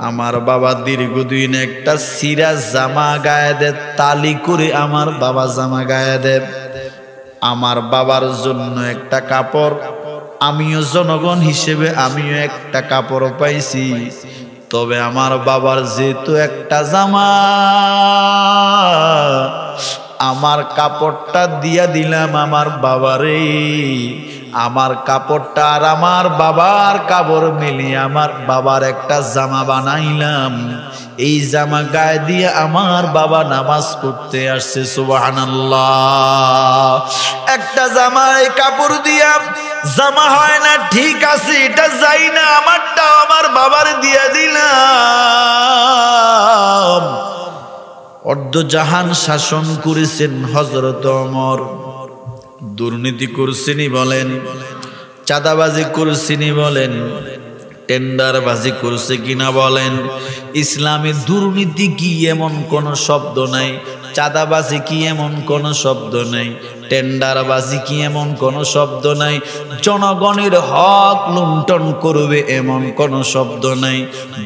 আমার বাবা দীর্ঘদিন একটা সিরা জামা গায়ে দেয়, তালি করে আমার বাবা জামা গায়ে দেয়। আমার বাবার জন্য একটা কাপড়, আমিও জনগণ হিসেবে আমিও একটা কাপড় পাইছি। তবে আমার বাবার যেহেতু একটা জামা, আমার কাপড়টা দিয়া দিলাম আমার বাবারে। আমার কাপড়টা আর আমার বাবার কাপড় মিলিয়ে আমার বাবার একটা জামা বানাইলাম। এই জামা গায়ে দিয়ে আমার বাবা নামাজ পড়তে আসছে। সুবহানাল্লাহ। একটা জামা এই কাপড় দিয়া জামা হয় না, ঠিক আছে, এটা যাই না, আমারটাও আমার বাবার দিয়া দিলাম। অর্ধজাহান শাসন করেছেন হযরত ওমর। দুর্নীতি করছেনই বলেন, চাঁদাবাজি করছেনই বলেন, টেন্ডারবাজি করছে কিনা বলেন। ইসলামে দুর্নীতি কি এমন কোন শব্দ নাই, চাঁদাবাজি কি এমন কোন শব্দ নাই, টেন্ডারবাজি কি এমন কোন শব্দ নাই, জনগণের হক লুণ্ঠন করবে এমন কোন শব্দ নাই।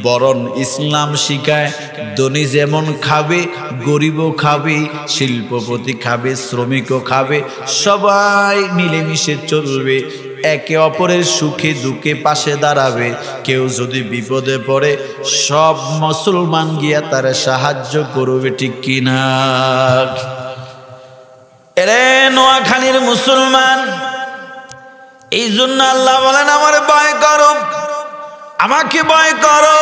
বরং ইসলাম শিখায় ধনী যেমন খাবে, গরিবও খাবে, শিল্পপতি খাবে, শ্রমিকও খাবে, সবাই মিলেমিশে চলবে, একে অপরের সুখে দুঃখে পাশে দাঁড়াবে। কেউ যদি বিপদে পড়ে সব মুসলমান গিয়া তারে সাহায্য করবে, ঠিক কিনা? এরে নোয়াখালীর মুসলমান, এই জন্য আল্লাহ বলেন আমার ভয় করো, আমাকে ভয় করো।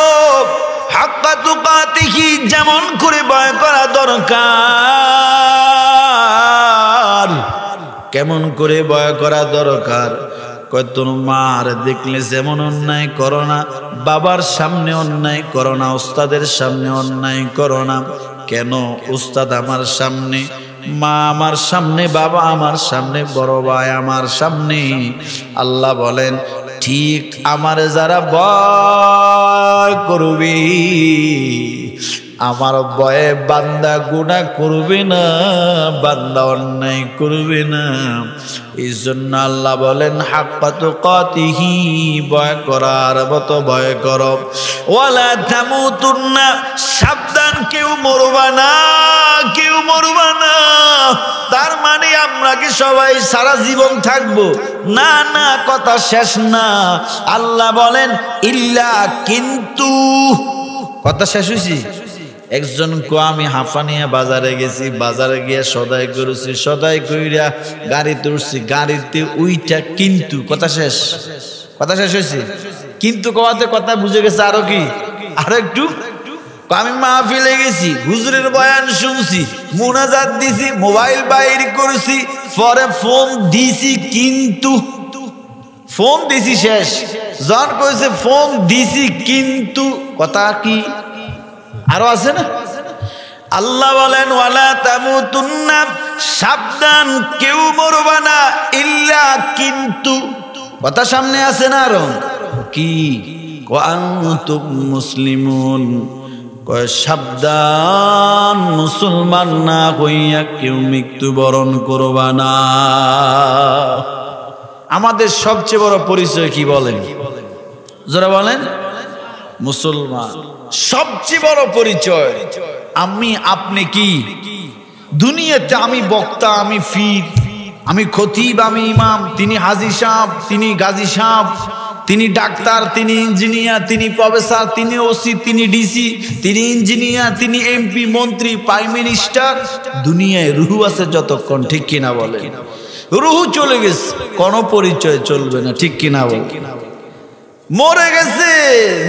হাক্কা তুকাতিহি, যেমন করে ভয় করা দরকার। কেমন করে ভয় করা দরকার? তোর মার দেখলে যেমন অন্যায় করো না, বাবার সামনে অন্যায় করো না, উস্তাদের সামনে অন্যায় করো না। কেন? উস্তাদ আমার সামনে, মা আমার সামনে, বাবা আমার সামনে, বড় ভাই আমার সামনে। আল্লাহ বলেন ঠিক আমার যারা ভয় করবে, আমার ভয়ে বান্দা গুনাহ করবে না, বান্দা অন্যায় করবে না। এই জন্য আল্লাহ বলেন হাক্কা তুকাতিহি, ভয় করার মতো ভয় করো। ওয়ালা তামুতুন্না, সাবধান, কেউ মরবা না, কেউ মরবা না। তার মানে আমরা কি সবাই সারা জীবন থাকবো? না না, কথা শেষ না। আল্লাহ বলেন ইল্লা, কিন্তু। কথা শেষ হয়েছি? একজন আমি হাঁফানিয়া বাজারে গেছি, বাজারে গিয়ে সদাই করেছি, সদাই কইরা গাড়িতে উঠছি, গাড়িতে উইটা কিন্তু। কথা শেষ? কথা শেষ হয়েছে? কিন্তু কওয়াতে কথা বুঝে গেছে। আরো কি? আরো একটু। আমি মাহফিলে গেছি, হুজুরের বয়ান শুনছি, মুনাজাত দিছি, মোবাইল বাইর করেছি, পরে ফোন দিছি, কিন্তু ফোন দিছি শেষ। জন কইছে ফোন দিছি কিন্তু, কথা কি? আরো আছে না? আল্লাহ বলেন ওয়ালা তামুতুন্না, সাবধান, কেউ মরবা না, ইল্লা, কিন্তু। কথা সামনে আছে না? আরো কি? ওয়া আনতুম মুসলিমুন, কয় সাবধান, মুসলমান না হইয়া কেউ মৃত্যুবরণ করবা না। আমাদের সবচেয়ে বড় পরিচয় কি বলেন? যারা বলেন মুসলমান, সবচেয়ে বড় পরিচয়। আমি আপনি কি দুনিয়াতে? আমি বক্তা, আমি ফির, আমি খতিব, আমি ইমাম, তিনি হাজী সাহেব, তিনি গাজী সাহেব, তিনি ডাক্তার, তিনি ইঞ্জিনিয়ার, তিনি প্রফেসর, তিনি ওসি, তিনি ডিসি, তিনি ইঞ্জিনিয়ার, তিনি এমপি, মন্ত্রী, প্রাইম মিনিস্টার। দুনিয়ায় রুহু আছে যতক্ষণ, ঠিক কিনা বলে? রুহু চলে গেছে, কোনো পরিচয় চলবে না, ঠিক কিনা বলে? মরে গেছে,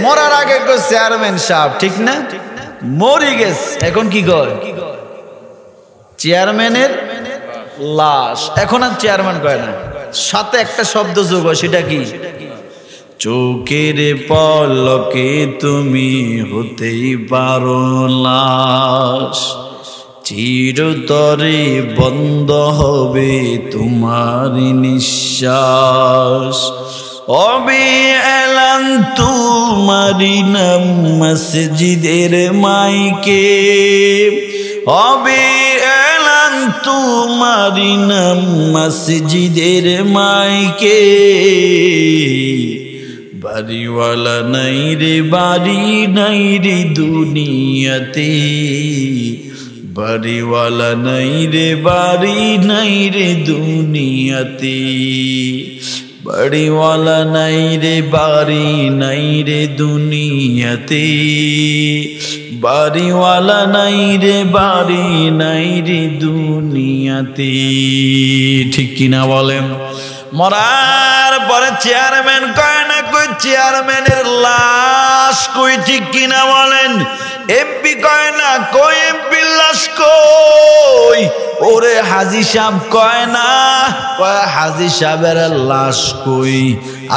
মরার আগে চেয়ারম্যান সাহেব, ঠিক না? মরে গেছে, এখন কি কয়? চেয়ারম্যানের লাশ। এখন আর চেয়ারম্যান কয় না, সাথে একটা শব্দ যোগ হয়, সেটা কি? চোখের পলকে তুমি হতেই পারো লাশ, চিরতরে বন্ধ হবে তোমার নিঃশ্বাস। অবে এলান তোমারি নাম মসজিদের মাইকে, অবে এলান তোমারি নাম মসজিদের মাইকে। বাড়িওয়ালা নাই রে, বাড়ি নাই রে দুনিয়াতে, বাড়িওয়ালা নাই রে, বাড়ি নাই রে দুনিয়াতে, বাড়িওয়ালা নাই রে, বাড়ি নাই রে দুনিয়াতে, বাড়িওয়ালা নাই রে, বাড়ি নাই রে দুনিয়াতে। ঠিক কিনা বলেন? মরার পরে চেয়ারম্যান কয় না কই চেয়ারম্যানের লাশ কই, ঠিক কিনা বলেন? এমপি কয় না কই এমপির লাশ কই? ওরে হাজী সাহেব কয় না কয় হাজী সাহেবের লাশ কই?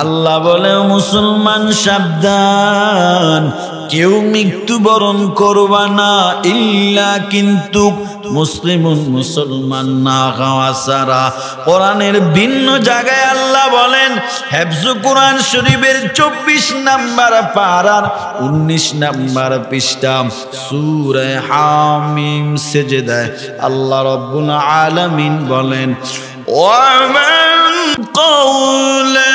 আল্লাহ বলে মুসলমান সাবধান, কেউ মৃত্যুবরণ করবা না ইল্লা কিন্তু মুসলিমুন, মুসলমান না হওয়া ছাড়া। কোরআনের ভিন্ন জায়গায় আল্লাহ বলেন, হেফজু কোরআন শরীফের 24 নাম্বার পারার 19 নাম্বার পৃষ্ঠা সূরা হামিম সেজদায় আল্লাহ রাব্বুল আলামিন বলেন, ওয়ামান ক্বাউলা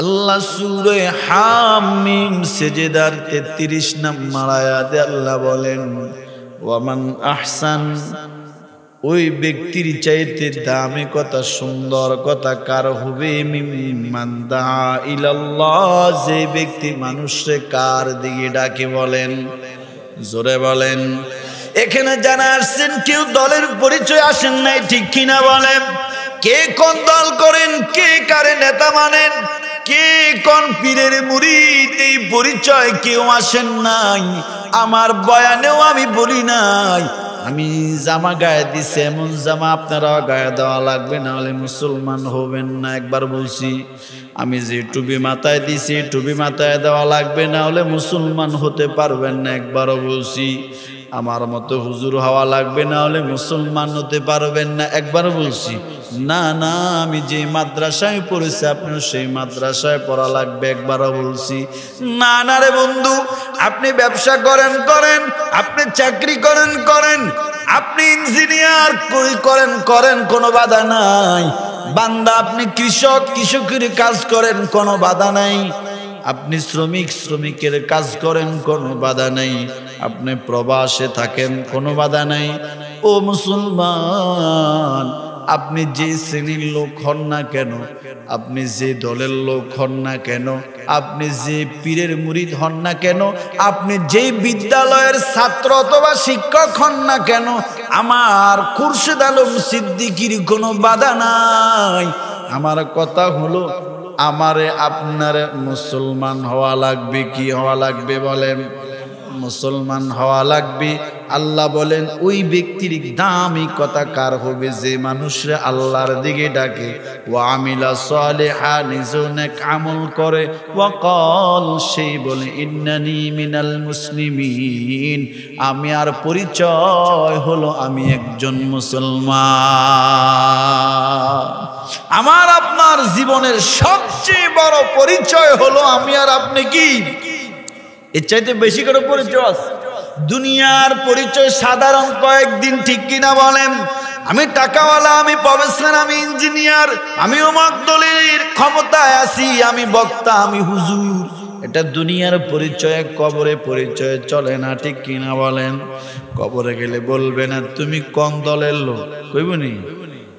আল্লাহ সূরা হামিম সেজদার 33 নম্বর আয়াতে আল্লাহ বলেন, ওয়ামান আহসান, ওই ব্যক্তির চাইতে দামি কথা, সুন্দর কথা কার হবে? মিম্মান দাআ ইলাল্লাহ, যে ব্যক্তি মানুষকে কার দিকে ডাকে, বলেন জোরে বলেন। এখানে যারা আসছেন কেউ দলের পরিচয় আসেন নাই, ঠিক কিনা বলেন? কে কোন দল করেন, কে কারে নেতা মানেন, কে কোন পীরের মুরিদ, এই পরিচয় কেউ আসেন নাই। আমার বয়ানেও আমি বলি নাই আমি জামা গায়ে দিছি, এমন জামা আপনারা গায়ে দেওয়া লাগবে, না হলে মুসলমান হবেন না। একবার বলছি, আমি যে টুপি মাথায় দিছি টুপি মাথায় দেওয়া লাগবে, না হলে মুসলমান হতে পারবেন না। একবারও বলছি, আমার মতো হুজুর হওয়া লাগবে, না হলে মুসলমান হতে পারবেন না। একবারও বলছি না, না আমি যে মাদ্রাসায় পড়েছি আপনিও সেই মাদ্রাসায় পড়া লাগবে। একবারও বলছি না, না রে বন্ধু, আপনি ব্যবসা করেন করেন, আপনি চাকরি করেন করেন, আপনি ইঞ্জিনিয়ার করেন করেন, কোনো বাধা নাই। বান্দা আপনি কৃষক, কৃষকের কাজ করেন, কোনো বাধা নাই। আপনি শ্রমিক, শ্রমিকের কাজ করেন, কোনো বাধা নাই। আপনি প্রবাসে থাকেন, কোনো বাধা নাই। ও মুসলমান, আপনি যে শ্রেণীর লোক হন না কেন, আপনি যে দলের লোক হন না কেন, আপনি যে পীরের মুরিদ হন না কেন, আপনি যে বিদ্যালয়ের ছাত্র অথবা শিক্ষক হন না কেন, আমার খুরশেদ আলম সিদ্দিকীর কোনো বাধা নাই। আমার কথা হলো, আমারে আপনার মুসলমান হওয়া লাগবে। কি হওয়া লাগবে বলেন? মুসলমান হওয়া লাগবে। আল্লাহ বলেন ওই ব্যক্তির দামি কথা কার হবে যে মানুষরা আল্লাহর দিকে ডাকে, ওয়া আমিলা সালিহান, নিজেও নেক আমল করে, ওয়া ক্বাল, সেই বলে ইন্নানি মিনাল মুসলিমিন, আমি আর পরিচয় হলো আমি একজন মুসলমান। আমার আপনার জীবনের সবচেয়ে বড় পরিচয় হলো আমি আর আপনি কি? এর চাইতে বেশি করে পরিচয় আছে? দুনিয়ার পরিচয় সাধারণ কয়েকদিন, ঠিক কিনা বলেন? আমি টাকাওয়ালা, আমি প্রফেসর, আমি ইঞ্জিনিয়ার, আমি অমুক দলের ক্ষমতায় আছি, আমি বক্তা, আমি হুজুর, এটা দুনিয়ার পরিচয়। কবরে পরিচয় চলে না, ঠিক কিনা বলেন? কবরে গেলে বলবে না তুমি কোন দলের লোক, কইবনি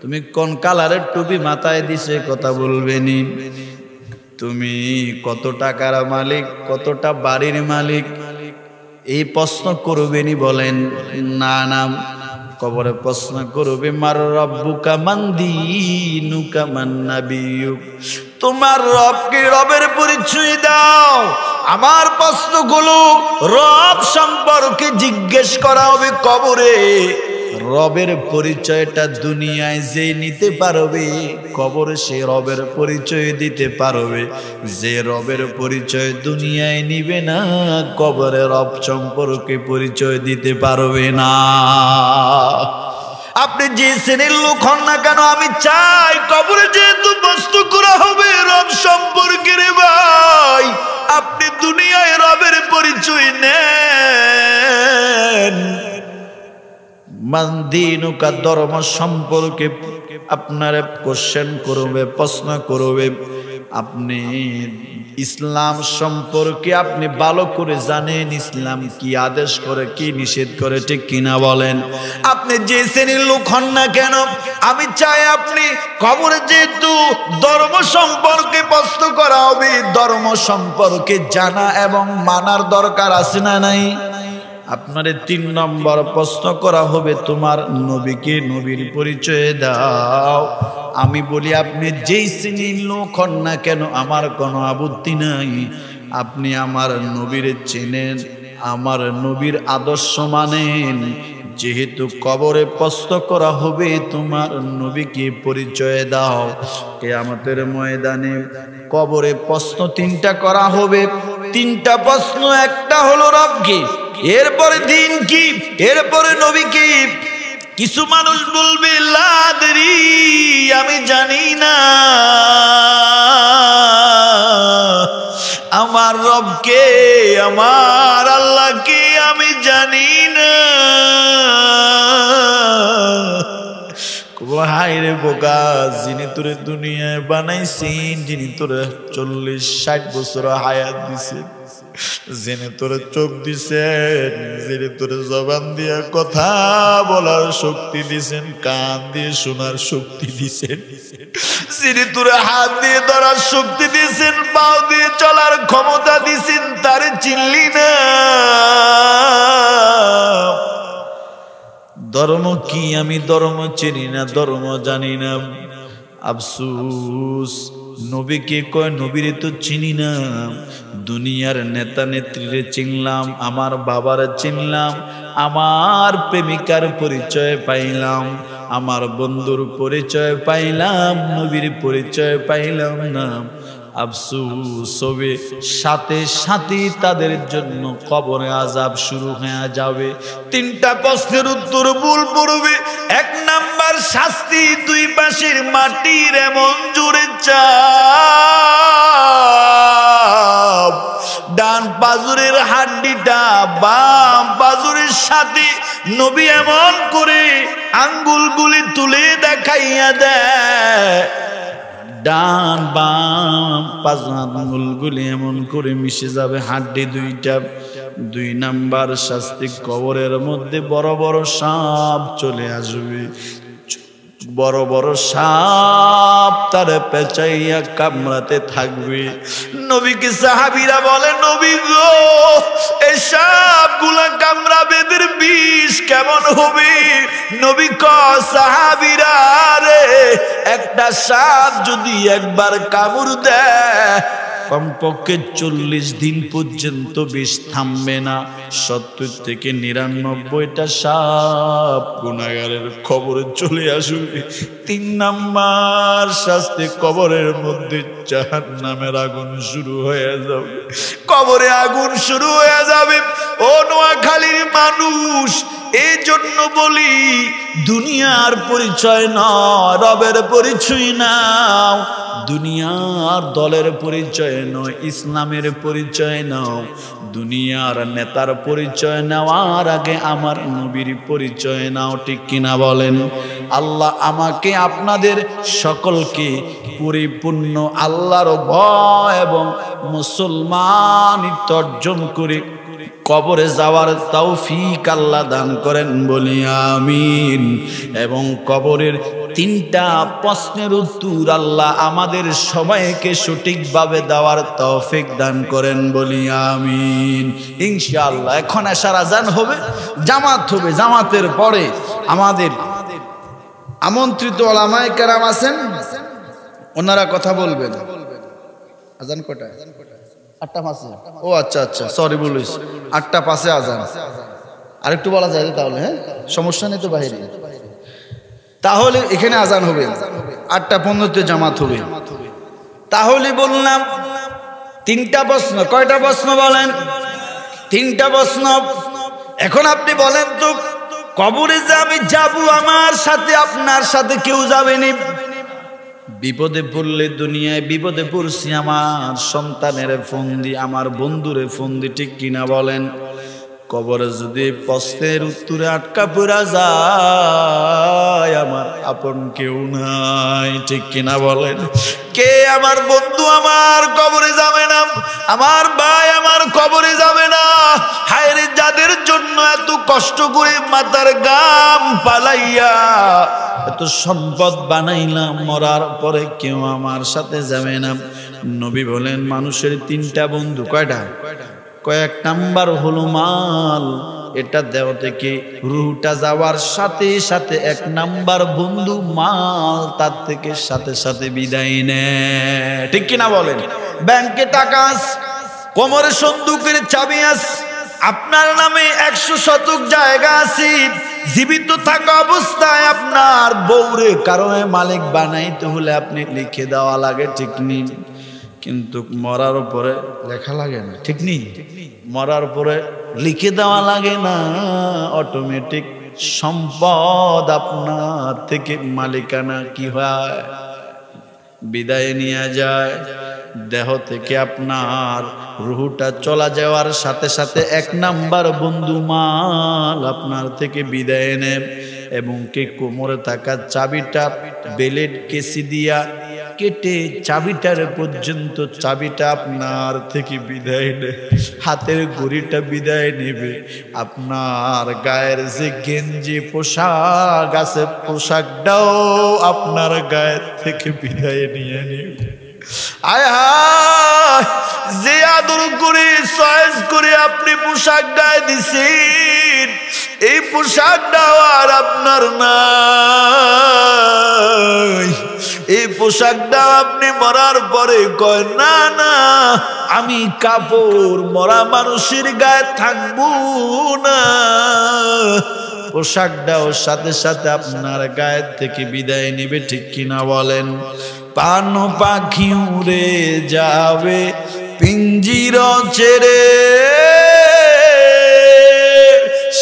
তুমি কোন কালারের টুপি মাথায় দিছে, কথা বলবেনি। তুমি কত টাকার মালিক, কতটা বাড়ির মালিক, এই প্রশ্ন করবেনি? বলেন না না, কবরে প্রশ্ন করবে মার রব্বুকা মান দীনুকা মান নাবিয়ুক, তোমার রবকে, রবের পরিচয় দাও। আমার প্রশ্নগুলো রব সম্পর্কে জিজ্ঞেস করা হবে কবরে। রবের পরিচয়টা দুনিয়ায় যে নিতে পারবে, কবরে সে রবের পরিচয় দিতে পারবে। যে রবের পরিচয় দুনিয়ায় নিবে না, কবরে রব সম্পর্কে পরিচয় দিতে পারবে না। আপনি যে শ্রেণীর লোক হন না কেন, আমি চাই কবরে যেহেতু বস্তু করা হবে রব সম্পর্কে, রে ভাই আপনি দুনিয়ায় রবের পরিচয় নেন। মান দীনুকা, ধর্ম সম্পর্কে আপনারা কোশ্চেন করবে, প্রশ্ন করবে। আপনি ইসলাম সম্পর্কে আপনি ভালো করে জানেন, ইসলাম কি আদেশ করে, কি নিষেধ করে, ঠিক কিনা বলেন? আপনি যে শ্রেণীর লোক হন না কেন, আমি চাই আপনি কবরে যেহেতু ধর্ম সম্পর্কে প্রশ্ন করা হবে, ধর্ম সম্পর্কে জানা এবং মানার দরকার আছে না নাই? আপনারে 3 নম্বর প্রশ্ন করা হবে, তোমার নবীকে, নবীর পরিচয় দাও। আমি বলি আপনি যেই শ্রেণীর লোক হন না কেন, আমার কোনো আপত্তি নাই। আপনি আমার নবীর চেনেন, আমার নবীর আদর্শ মানেন। যেহেতু কবরে প্রশ্ন করা হবে তোমার নবীকে পরিচয় দাও, কিয়ামতের ময়দানে কবরে প্রশ্ন 3টা করা হবে। 3টা প্রশ্ন, একটা হলো রবকে, এরপরে দিন কি, এরপরে নবী কি। কিছু মানুষ বলবে লা আদরি, আমি জানি না আমার রবকে, আমার আল্লাহকে আমি জানি না। হায় রে বোকা, যিনি তোরে দুনিয়ায় বানাইছেন, যিনি তোরে 40-60 বছর হায়াত দিছে, যিনি তোরে চোখ দিছেন, যিনি তোরে জবান দিয়ে কথা বলার শক্তি দিছেন, কান দিয়ে শোনার শক্তি দিছেন, যিনি তোরে হাত দিয়ে ধরার শক্তি দিছেন, পাও দিয়ে চলার ক্ষমতা দিছেন, তারে চিনলি না। ধর্ম কি আমি ধর্ম চিনি না, ধর্ম জানি না। আফসোস, নবীকে কয় নবীরে তো চিনি না। দুনিয়ার নেতা নেত্রীরে চিনলাম, আমার বাবারে চিনলাম, আমার প্রেমিকার পরিচয় পাইলাম, আমার বন্ধুর পরিচয় পাইলাম, নবীর পরিচয় পাইলাম না। আফসোস হবে, সাথে সাথে তাদের জন্য কবরে আযাব শুরু হয়ে যাবে। 3টা প্রশ্নের উত্তর ভুল পড়বে। 1 নাম্বার শাস্তি, 2 পাশের মাটির এমন জোরে চাপ, ডান পাজরের হাড্ডিটা বাম পাজরের সাথে নবী এমন করে আঙ্গুলগুলি তুলে দেখাইয়া দেয়, ডান বাম পাঁচ আঙ্গুলগুলি এমন করে মিশে যাবে হাড্ডি 2টা। 2 নাম্বার শাস্তি, কবরের মধ্যে বড় বড় সাপ চলে আসবে। বড় বড় সাপ তার পেঁচাইয়া কামড়াতে থাকবে। নবীকে সাহাবীরা বলে, নবী গো, এই সাপগুলা কামড়াবে, এদের বিষ কেমন হবে? নবী কয়, সাহাবীরা রে, একটা সাপ যদি একবার কামড় দেয় কমপক্ষে 40 দিন পর্যন্ত বিষ থামবে না। 70 থেকে 99টা সাপ গুনাহগারের কবরে চলে আসবে। 3 নাম্বার শাস্তি, কবরের মধ্যে জাহান্নামের আগুন শুরু হয়ে যাবে। কবরে আগুন শুরু হয়ে যাবে। ও নোয়াখালীর মানুষ, এই জন্য বলি, দুনিয়ার পরিচয় নয়, রবের পরিচয় নাও। দুনিয়ার দলের পরিচয় নয়, ইসলামের পরিচয় নাও। দুনিয়ার নেতার পরিচয় নেওয়ার আগে আমার নবীর পরিচয় নাও। ঠিক কিনা বলেন? আল্লাহ আমাকে আপনাদের সকলকে পরিপূর্ণ আল্লাহর ভয় এবং মুসলমানিত্ব অর্জন করে কবরে যাওয়ার তৌফিক আল্লাহ দান করেন, বলি আমিন। এবং কবরের 3টা প্রশ্নের উত্তর আল্লাহ আমাদের সবাইকে সঠিকভাবে দেওয়ার তৌফিক দান করেন, বলি আমিন ইনশাআল্লাহ। এখন এশার আজান হবে, জামাত হবে। জামাতের পরে আমাদের আমন্ত্রিত উলামায়ে কেরাম আছেন, ওনারা কথা বলবেন। আজান কটায়? 8টা 5-এ। ও আচ্ছা আচ্ছা, সরি বলিস, 8টা 5-এ আজান। আরেকটু বলা যায় তাহলে? হ্যাঁ, সমস্যা নেই তো বাইরে। তাহলে এখানে আজান হবে, 8টা 15-তে জামাত হবে। তাহলে বললাম 3টা প্রশ্ন। কয়টা প্রশ্ন বলেন? 3টা প্রশ্ন। এখন আপনি বলেন তো, কবরে যে আমি যাব, আমার সাথে আপনার সাথে কেউ যাবেনি। বিপদে পড়লে, দুনিয়ায় বিপদে পড়ছি, আমার সন্তানের ফোন দি, আমার বন্ধুরে ফোন দি, ঠিক কিনা বলেন? কবরে যদি প্রশ্নের উত্তরে আটকা পড়া যায়, আমার আপন কেউ নাই, ঠিক কিনা বলেন? কে আমার বন্ধু আমার কবরে যাবে না? আমার ভাই আমার কবরে যাবে না। হায়রে, যাদের জন্য এত কষ্ট করে মাথার ঘাম পালাইয়া এত সম্পদ বানাইলাম, মরার পরে কেউ আমার সাথে যাবে না। নবী বলেন, মানুষের 3টা বন্ধু। কয়টা? কয়েক নাম্বার হলো মাল। এটা দেহ থেকে রুহটা যাওয়ার সাথে সাথে 1 নাম্বার বন্ধু মাল তার থেকে সাথে সাথে বিদায় নেয়, ঠিক কিনা বলেন? ব্যাংকে টাকা আছে, কোমরে সন্দুকের চাবি আছে, আপনার নামে 100 শতক জায়গা আছে। জীবিত থাকা অবস্থায় আপনার বউরে কারণে মালিক বানাইতে হলে আপনি লিখে দেওয়া লাগে, ঠিক নেই? কিন্তু মরার পরে লেখা লাগে না, ঠিক নেই? মরার পরে লিখে দেওয়া লাগে না, অটোমেটিক সম্পদ আপনার থেকে মালিকানা কি হয়, বিদায় নিয়ে যায়। দেহ থেকে আপনার রুহটা চলা যাওয়ার সাথে সাথে 1 নাম্বার বন্ধু মাল আপনার থেকে বিদায় নেয়। এবং কে কোমরে থাকা চাবিটা বেলেট কেসি দিয়া কেটে চাবিটার পর্যন্ত চাবিটা আপনার থেকে বিদায় নেয়। হাতের ঘড়িটা বিদায় নেবে। আপনার গায়ের যে গেঞ্জি পোশাক আছে, পোশাকটাও আপনার গায়ের থেকে বিদায় নিয়ে নেবে। আয় হায়, যে আদর করে চয়েস করে আপনি পোশাক গায়ে দিছেন, এই পোশাকটাও আর আপনার নাই। এই পোশাকটা আপনি মরার পরে কয়, না না, আমি কাপড় মরা মানুষের গায়ে থাকবো না। পোশাকটাও সাথে সাথে আপনার গায়ের থেকে বিদায় নেবে, ঠিক কিনা বলেন? পান পাখি উড়ে যাবে পিঞ্জির ছেড়ে,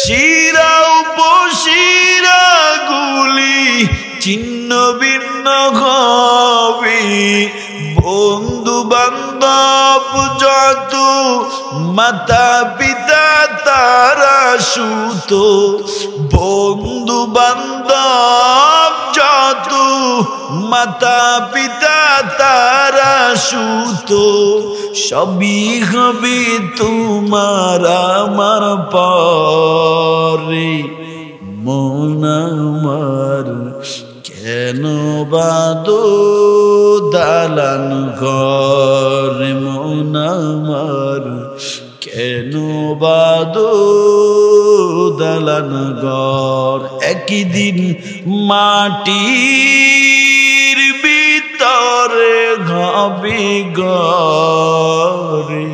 শিরা উপশিরা গুলি চিহ্ন ভিন্ন হবে। বন্ধু বান্ধব যত, মাতা পিতা তারা সুত। বন্ধু বান্ধব যত, মাতা পিতা তারা সুত। সবই হবে তোমার আমার পরে, মন আমার দালান ঘর একই দিন মাটির ভিতরে হবে ঘরে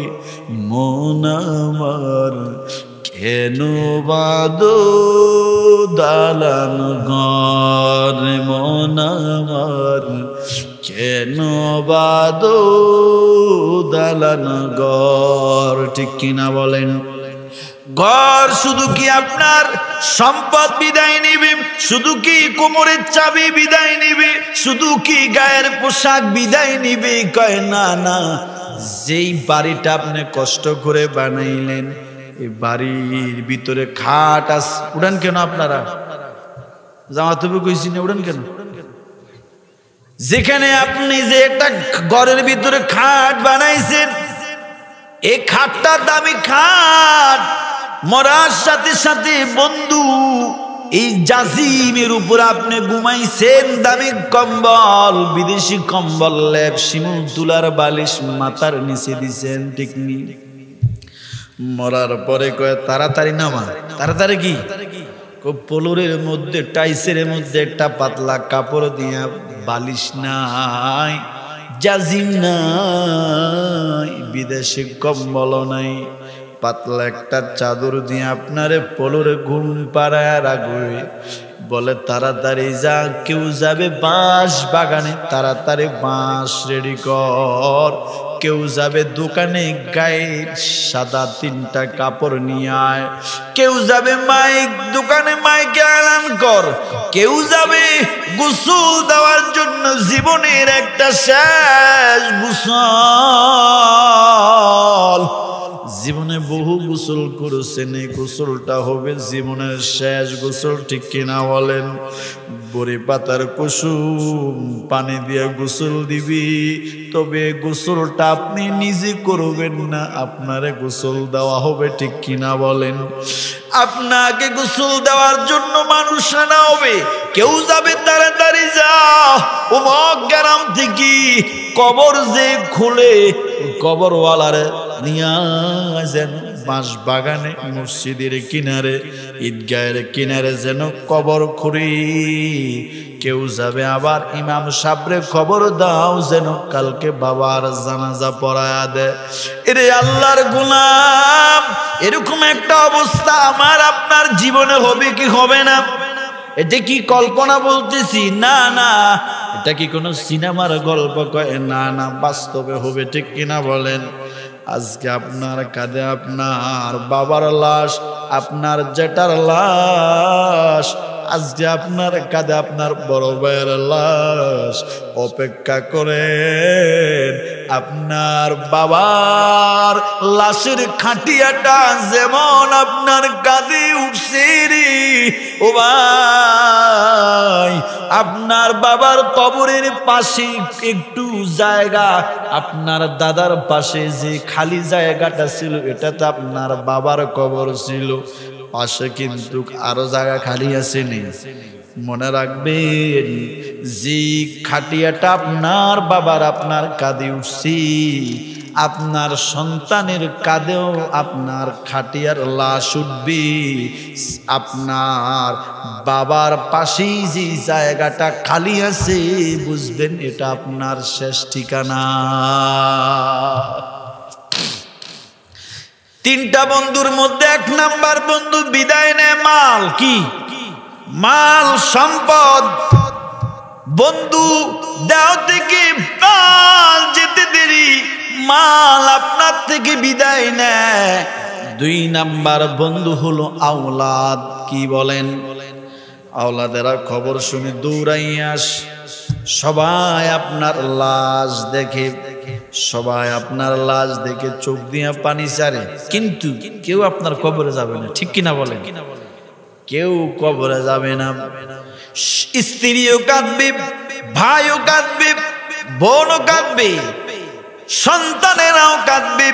মন আমার কেন বাঁধো দালান ঘর মন আমার কেন বাঁধো দালান ঘর ঠিক কিনা বলেন ঘর শুধু কি আপনার সম্পদ বিদায় নিবে শুধু কি কোমরের চাবি বিদায় নিবে শুধু কি গায়ের পোশাক বিদায় নিবে কয় না না যেই বাড়িটা আপনি কষ্ট করে বানাইলেন এই বাড়ির ভিতরে খাট আছে উড়ান কেন আপনারা জামাতবে কইছি না উড়ান কেন যেখানে আপনি যে একটা ঘরের ভিতরে খাট বানাইছেন এই খাটটা দামি খাট মরার সাথে সাথে বন্ধু এই জাজিমের উপর আপনি ঘুমাইছেন দামি কম্বল বিদেশি কম্বল লেপ শিমুল তুলার বালিশ মাথার নিচে দিছেন ঠিক নি মরার পরে কয় তাড়াতাড়ি নামা তাড়াতাড়ি কি পোলোরের মধ্যে টাইসের মধ্যে একটা পাতলা কাপড় দিয়া বালিশ নাই জাজিম নাই বিদেশি কম্বল নাই পাতলা একটা চাদর দিয়ে আপনারে পোলোরে ঘুম পাড়ায় রাখবে বলে তাড়াতাড়ি যা কেউ যাবে বাঁশ বাগানে তাড়াতাড়ি বাঁশ রেডি কর কেউ যাবে দোকানে গায়ে সাদা 3টা কাপড় নিয়ে আয় কেউ যাবে মাইক দোকানে মাইকে এলান কর কেউ যাবে গোসল দেওয়ার জন্য জীবনের একটা শেষ গোসল জীবনে বহু গোসল করেছেন এই গোসলটা হবে জীবনের শেষ গোসল ঠিক কিনা বলেন বড়ি পাতার কুসুম পানি দিয়ে গোসল দিবি তবে গোসলটা আপনি নিজে করবেন না আপনারে গোসল দেওয়া হবে ঠিক কিনা বলেন আপনাকে গোসল দেওয়ার জন্য মানুষ আনা হবে কেউ যাবে তাড়াতাড়ি যা অমুক গ্রাম থেকে কবর যে খুলে কবরওয়ালার নিয়া যেন বাঁশ বাগানে মসজিদের কিনারে ঈদগাহের কিনারে যেন কবর খুঁড়ি কেউ যাবে আবার ইমাম সাহেবরে খবর দাও যেন কালকে বাবার জানাজা পড়ায়া দেয় এরে আল্লাহর গোলাম এরকম একটা অবস্থা আমার আপনার জীবনে হবে কি হবে না এটা কি কল্পনা বলতেছি না না এটা কি কোনো সিনেমার গল্প কয় না না বাস্তবে হবে ঠিক কিনা বলেন আজকে আপনার কাঁধে আপনার বাবার লাশ আপনার জেঠার লাশ আজকে আপনার কাঁধে আপনার বড় ভাইয়ের লাশ অপেক্ষা করেন আপনার বাবার লাশের খাটিয়াটা যেমন আপনার কাঁধে উঠছে রে ও ভাই আপনার বাবার কবরের পাশে একটু জায়গা আপনার দাদার পাশে যে খালি জায়গাটা ছিল এটা তো আপনার বাবার কবর ছিল পাশে কিন্তু আরো জায়গা খালি আছে নি মনে রাখবেন যে খাটিয়াটা আপনার বাবার আপনার কাঁধে উঠছি আপনার সন্তানের কাঁধেও আপনার খাটিয়ার লাশ উঠবে আপনার বাবার পাশেই যে জায়গাটা খালি আছে বুঝবেন এটা আপনার শেষ ঠিকানা 3টা বন্ধুর মধ্যে 1 নাম্বার বন্ধু বিদায় নেয় মাল কি মাল সম্পদ বন্ধু দাও থেকে মাল যেতে দেরি মাল আপনার থেকে বিদায় নেয় 2 নাম্বার বন্ধু হলো আওলাদ কি বলেন আওলাদেরা খবর শুনে দৌড়াইয়া আসে সবাই আপনার লাশ দেখে সবাই আপনার লাশ দেখে চোখ দিয়ে পানি ছাড়ে কিন্তু কেউ আপনার কবরে যাবে না ঠিক কিনা বলেন কেউ কবরে যাবে না স্ত্রীও কাঁদবে ভাইও কাঁদবে বোনও কাঁদবে সন্তানেরাও কাঁদবে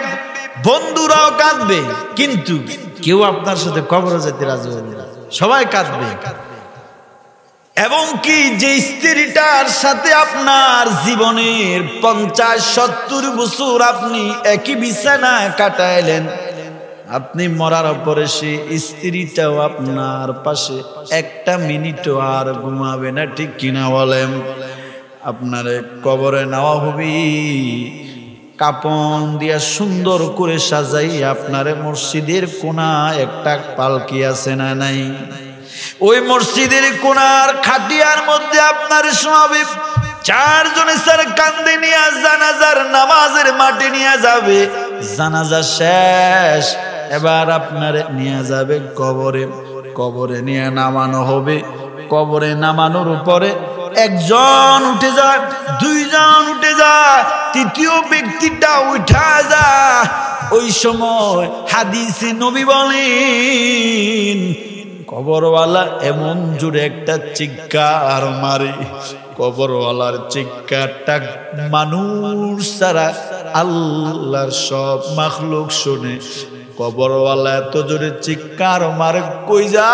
বন্ধুরাও কাঁদবে কিন্তু কেউ আপনার সাথে কবরে যেতে রাজি হবে না সবাই কাঁদবে এবং কি যে স্ত্রীটার সাথে আপনার জীবনের 50-70 বছর আপনি একই বিছানায় কাটাইলেন আপনি মরার পরে সে স্ত্রীটাও আপনার পাশে একটা মিনিটও আর ঘুমাবে না, ঠিক কিনা বলেন? আপনারে কবরে নেওয়া হবে, কাপন দিয়া সুন্দর করে সাজাই আপনারে মসজিদের কোনা একটা পালকি আছে না নাই, ওই মসজিদের কোনার খাটিয়ার মধ্যে আপনার শোয়াবে। চারজনে স্যার কান্দে নিয়ে জানাজার নামাজের মাঠে নিয়ে যাবে। জানাজা শেষ, এবার আপনারে নিয়ে যাবে কবরে। কবরে নিয়ে নামানো হবে। কবরে নামানোর উপরে একজন উঠে যায়, দুইজন উঠে যায়, তৃতীয় ব্যক্তিটা উঠা যায়। ওই সময় হাদিসে নবী বলেন কবরওয়ালা এমন জোরে একটা চিৎকার মারে, কবরওয়ালার চিৎকারটা মানুষ ছাড়া আল্লাহর সব মাখলুক শুনে। কবরওয়ালা এত জোরে চিৎকার মারে, কই যা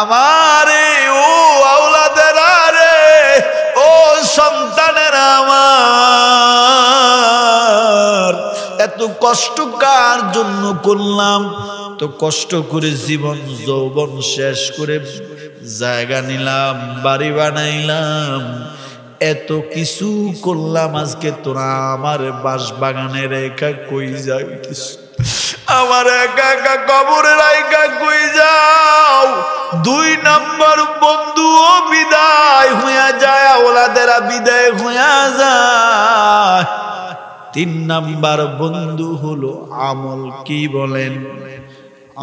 আমারে, ও আওলাদেরা রে, ও সন্তানেরা আমার, এত কষ্ট কার জন্য করলাম? তো কষ্ট করে জীবন যৌবন শেষ করে জায়গা নিলাম, বাড়ি বানাইলাম, এত কিছু করলাম, আজকে তোরা আমার বাস বাগানে রেখা কই যাইতিস? আমার একা একা কবরে রাইখা কই যাও? দুই নম্বর বন্ধুও বিদায় হইয়া যায়, ওলাদেরা বিদায় হইয়া যায়। তিন নাম্বার বন্ধু হলো আমল। কি বলেন?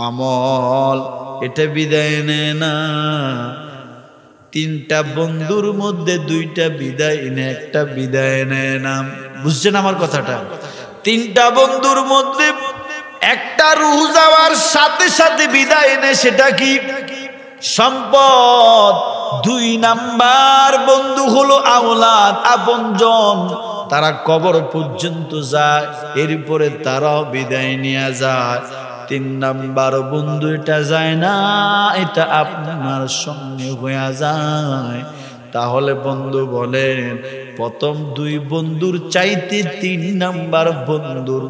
আমল। এটা বিদায় নেয় না। তিনটা বন্ধুর মধ্যে দুইটা বিদায় নেয়, একটা বিদায় নেয় না। বুঝছেন আমার কথাটা? তিনটা বন্ধুর মধ্যে একটা রূহ যাওয়ার সাথে সাথে বিদায় নেয়, সেটা কি? সম্পদ। দুই নাম্বার বন্ধু হলো আওলাদ, আপনজন। তারা কবর পর্যন্ত যায়, এরপরে তারাও বিদায় নিয়ে যায়। তিন নাম্বার বন্ধু এটা যায় না, এটা আপনার সঙ্গে হয়ে যায়। তাহলে বন্ধু বলেন, প্রথম দুই বন্ধুর চাইতে তিন নাম্বার বন্ধুর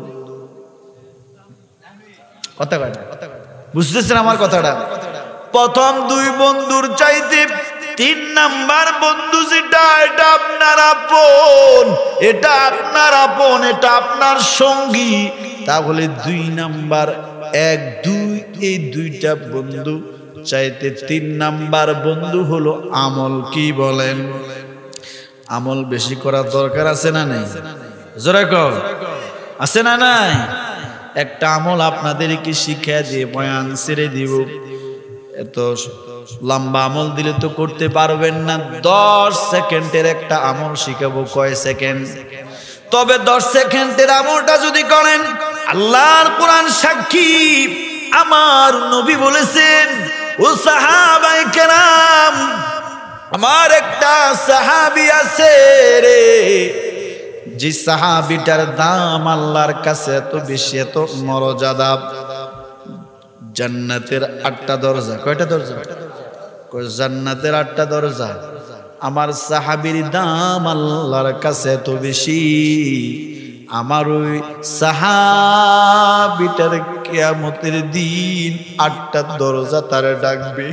কথা কয়টা? বুঝতেছেন আমার কথাটা? প্রথম দুই বন্ধুর চাইতে তিন নাম্বার বন্ধু যেটা, এটা আপনার আপন, এটা আপনার আপন, এটা আপনার সঙ্গী। তাহলে দুই নাম্বার, এক দুই, এই দুইটা বন্ধু চাইতে তিন নাম্বার বন্ধু হলো আমল। কি বলেন? আমল বেশি করার দরকার আছে না নাই? জোরে কও, আছে না নাই? একটা আমল আপনাদেরকে শিখিয়ে দিয়ে বয়ান ছেড়ে দিব। এত লম্বা আমল দিলে তো করতে পারবেন না। 10 সেকেন্ডের একটা আমল শিখাবো। কয় সেকেন্ড? তবে 10 সেকেন্ডের আমলটা যদি করেন, আল্লাহর কোরআন সাক্ষী, আমার নবী বলেছেন, ও সাহাবায়ে কেরাম, আমার একটা সাহাবী আছে রে, যে সাহাবীটার দাম আল্লাহর কাছে এত বেশি, এত মর্যাদা। জান্নাতের 8টা দরজা। কয়টা দরজা? জান্নাতের 8টা দরজা। আমার সাহাবীর দাম আল্লাহর কাছে এত বেশি, আমার ওই সাহাবীটার কিয়ামতের দিন 8টা দরজা তারা ডাকবে,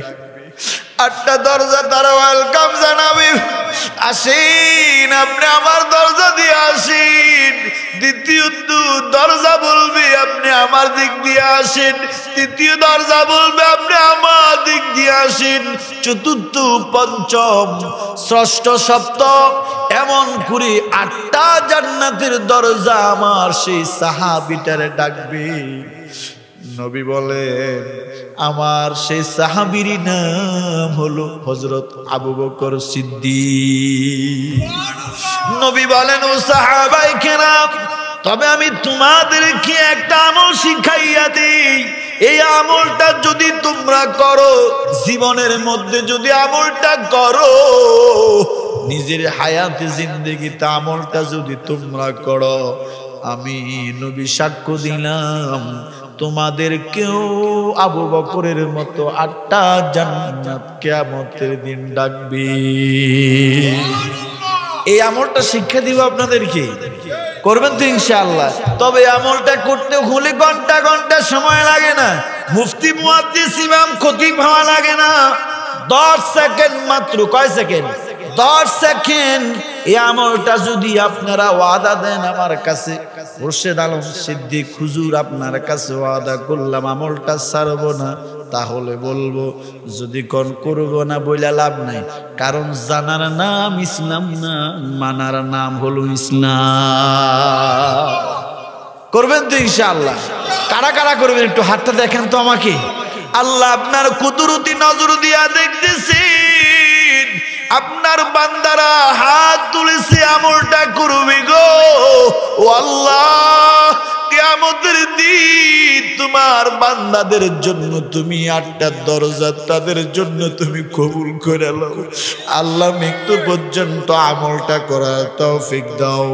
8টা দরজা তারা ওয়েলকাম জানাবে। আসেন, আপনি আমার দরজা দিয়ে আসেন। দ্বিতীয় দরজা বলবে আপনি আমার দিক দিয়ে আসেন। তৃতীয় দরজা বলবে আপনি আমার দিক দিয়ে আসেন। চতুর্থ, পঞ্চম, ষষ্ঠ, সপ্তম, এমন করে 8টা জান্নাতের দরজা আমার সেই সাহাবীটারে ডাকবে। নবী বলেন, আমার সেই সাহাবীর নাম হলো হযরত আবু বকর সিদ্দিক। নবী বলেন, ও সাহাবায়ে কেরাম, তবে আমি তোমাদেরকে একটা আমল শিখাইয়া দিই। এই আমলটা যদি তোমরা করো, জীবনের মধ্যে যদি আমলটা করো, নিজের হায়াতে জিন্দেগিতে আমলটা যদি তোমরা করো, আমি নবী সাক্ষ্য দিলাম, তোমাদেরকেও আবু বকরের মতো 8টা জান্নাত কিয়ামতের দিন ডাকবে। এই আমলটা শিক্ষা দিব আপনাদেরকে। করবেন তো ইনশাআল্লাহ। তবে আমলটা করতে হলে ঘন্টা ঘন্টা সময় লাগে না, মুফতি মুহাদ্দিস ইমাম খতিব হওয়া লাগে না, 10 সেকেন্ড মাত্র। কয় সেকেন্ড? 10 সেকেন্ড। এই আমলটা যদি আপনারা ওয়াদা দেন আমার কাছে, মুর্শেদ আলম সিদ্দিক হুজুর আপনার কাছে ওয়াদা করলাম আমলটা ছাড়ব না, তাহলে বলবো। যদি কোন করব না বইলা লাভ নাই, কারণ জানার নাম ইসলাম না, মানার নাম হলো ইসলাম। করবেন তো ইনশাআল্লাহ? কারা কারা করবেন একটু হাতটা দেখেন তো আমাকে। আল্লাহ আপনার কুদরতি নজর দিয়া দেখতেছেন, আপনার বান্দারা হাত তুলেছে আমলটা করবে গো। ও আল্লাহ, কিয়ামতের দিন তোমার বান্দাদের জন্য তুমি 8টা দরজা তাদের জন্য তুমি কবুল করে নাও। আল্লাহ মৃত্যু পর্যন্ত আমলটা করার তৌফিক দাও।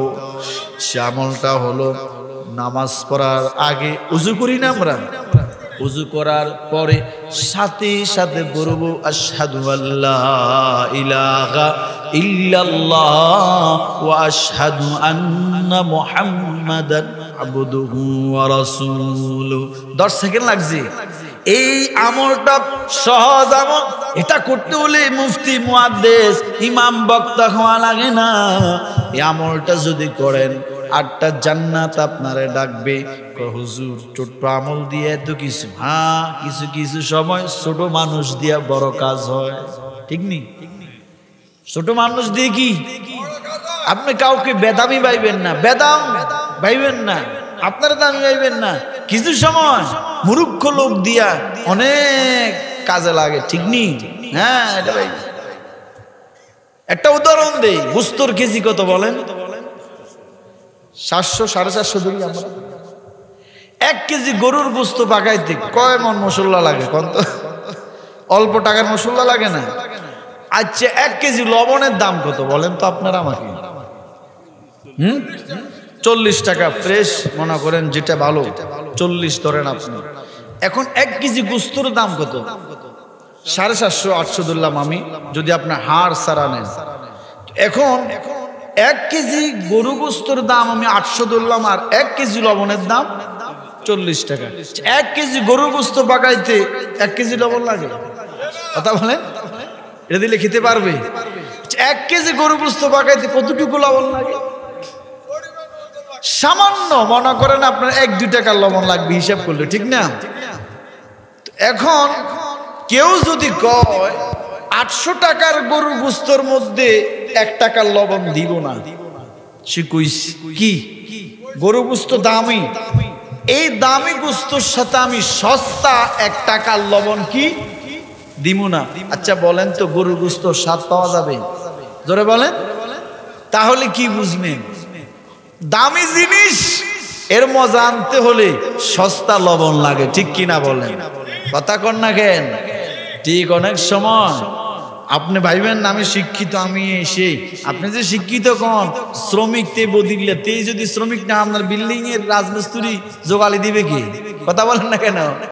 সে আমলটা হলো নামাজ পড়ার আগে ওযু করি না আমরা, ওযু করার পরে সাথে সাথে বলবো আশহাদু আল্লা ইলাহা ইল্লাল্লাহ ওয়া আশহাদু আন্না মুহাম্মাদান আবদুহু ওয়া রাসূলুহু। 10 সেকেন্ড লাগছে। এই আমলটা সহজ আমল, এটা করতে হলে মুফতি মুহাদ্দিস ইমাম বক্তা হওয়া লাগে না। এই আমলটা যদি করেন 8টা জান্নাত আপনারে ডাকবে। হুজুর ছোট্ট আমল দিয়ে এত কিছু? হ্যাঁ, কিছু কিছু সময় ছোট মানুষ দিয়ে বড় কাজ হয়, ঠিক নি? ছোট মানুষ দিয়ে কি আপনি কাউকে বেদামি পাইবেন না, বেদাম পাইবেন না, আপনারা দামি পাইবেন না। কিছু সময় মূর্খ লোক দিয়া অনেক কাজে লাগে, ঠিক নি? হ্যাঁ, এটা ভাই একটা উদাহরণ দেই। গোস্তর কেজি কত বলেন? 700 450 ধরি আমরা। 1 কেজি গরুর গোস্ত পাকাইতে কয় মন মশলা লাগে? কত অল্প টাকার মশলা লাগে না? আচ্ছা, 1 কেজি লবণের দাম কত বলেন তো আপনারা আমাকে? 40 টাকা ফ্রেশ মনে করেন, যেটা ভালো 40 ধরেন আপনি। এখন 1 কেজি গোস্তর দাম কত? 750 800 ধরলাম আমি, যদি আপনার হাড় সারা নেন। এখন 1 কেজি গরু গোস্তর দাম আমি 800 ধরলাম, আর 1 কেজি লবণের দাম 40 টাকা। 1 কেজি গরু গোস্ত পাকাইতে 1 কেজি লবণ লাগে? কথা বলেন, এটা দিলে খেতে পারবে? 1 কেজি গরু গোস্ত পাকাইতে কতটুকু লবণ লাগে? সামান্য, মনে করেন আপনার 1-2 টাকার লবণ লাগবে হিসাব করলে, ঠিক না? এখন কেউ যদি কয় 800 টাকার গরুর গোস্তর মধ্যে 1 টাকার লবণ দিব না, সে কইছে কি গরু গোস্ত দামি, এই দামি গোস্তর সাথে আমি সস্তা 1 টাকার লবণ কি দিব না? আচ্ছা বলেন তো, গরুর গোস্ত স্বাদ পাওয়া যাবে? জোরে বলেন। তাহলে কি বুঝবেন? দামি জিনিস এর মজা আনতে হলে সস্তা লবণ লাগে, ঠিক কিনা বলেন? কথা কন না কেন? ঠিক। অনেক সময় আপনি ভাইবেন না আমি শিক্ষিত, আমি সেই, আপনি যে শিক্ষিত কোন শ্রমিক তে বদিলে তে, যদি শ্রমিক না আপনার বিল্ডিং এর রাজমিস্ত্রি জোগালি দিবে কি? কথা বলেন না কেন?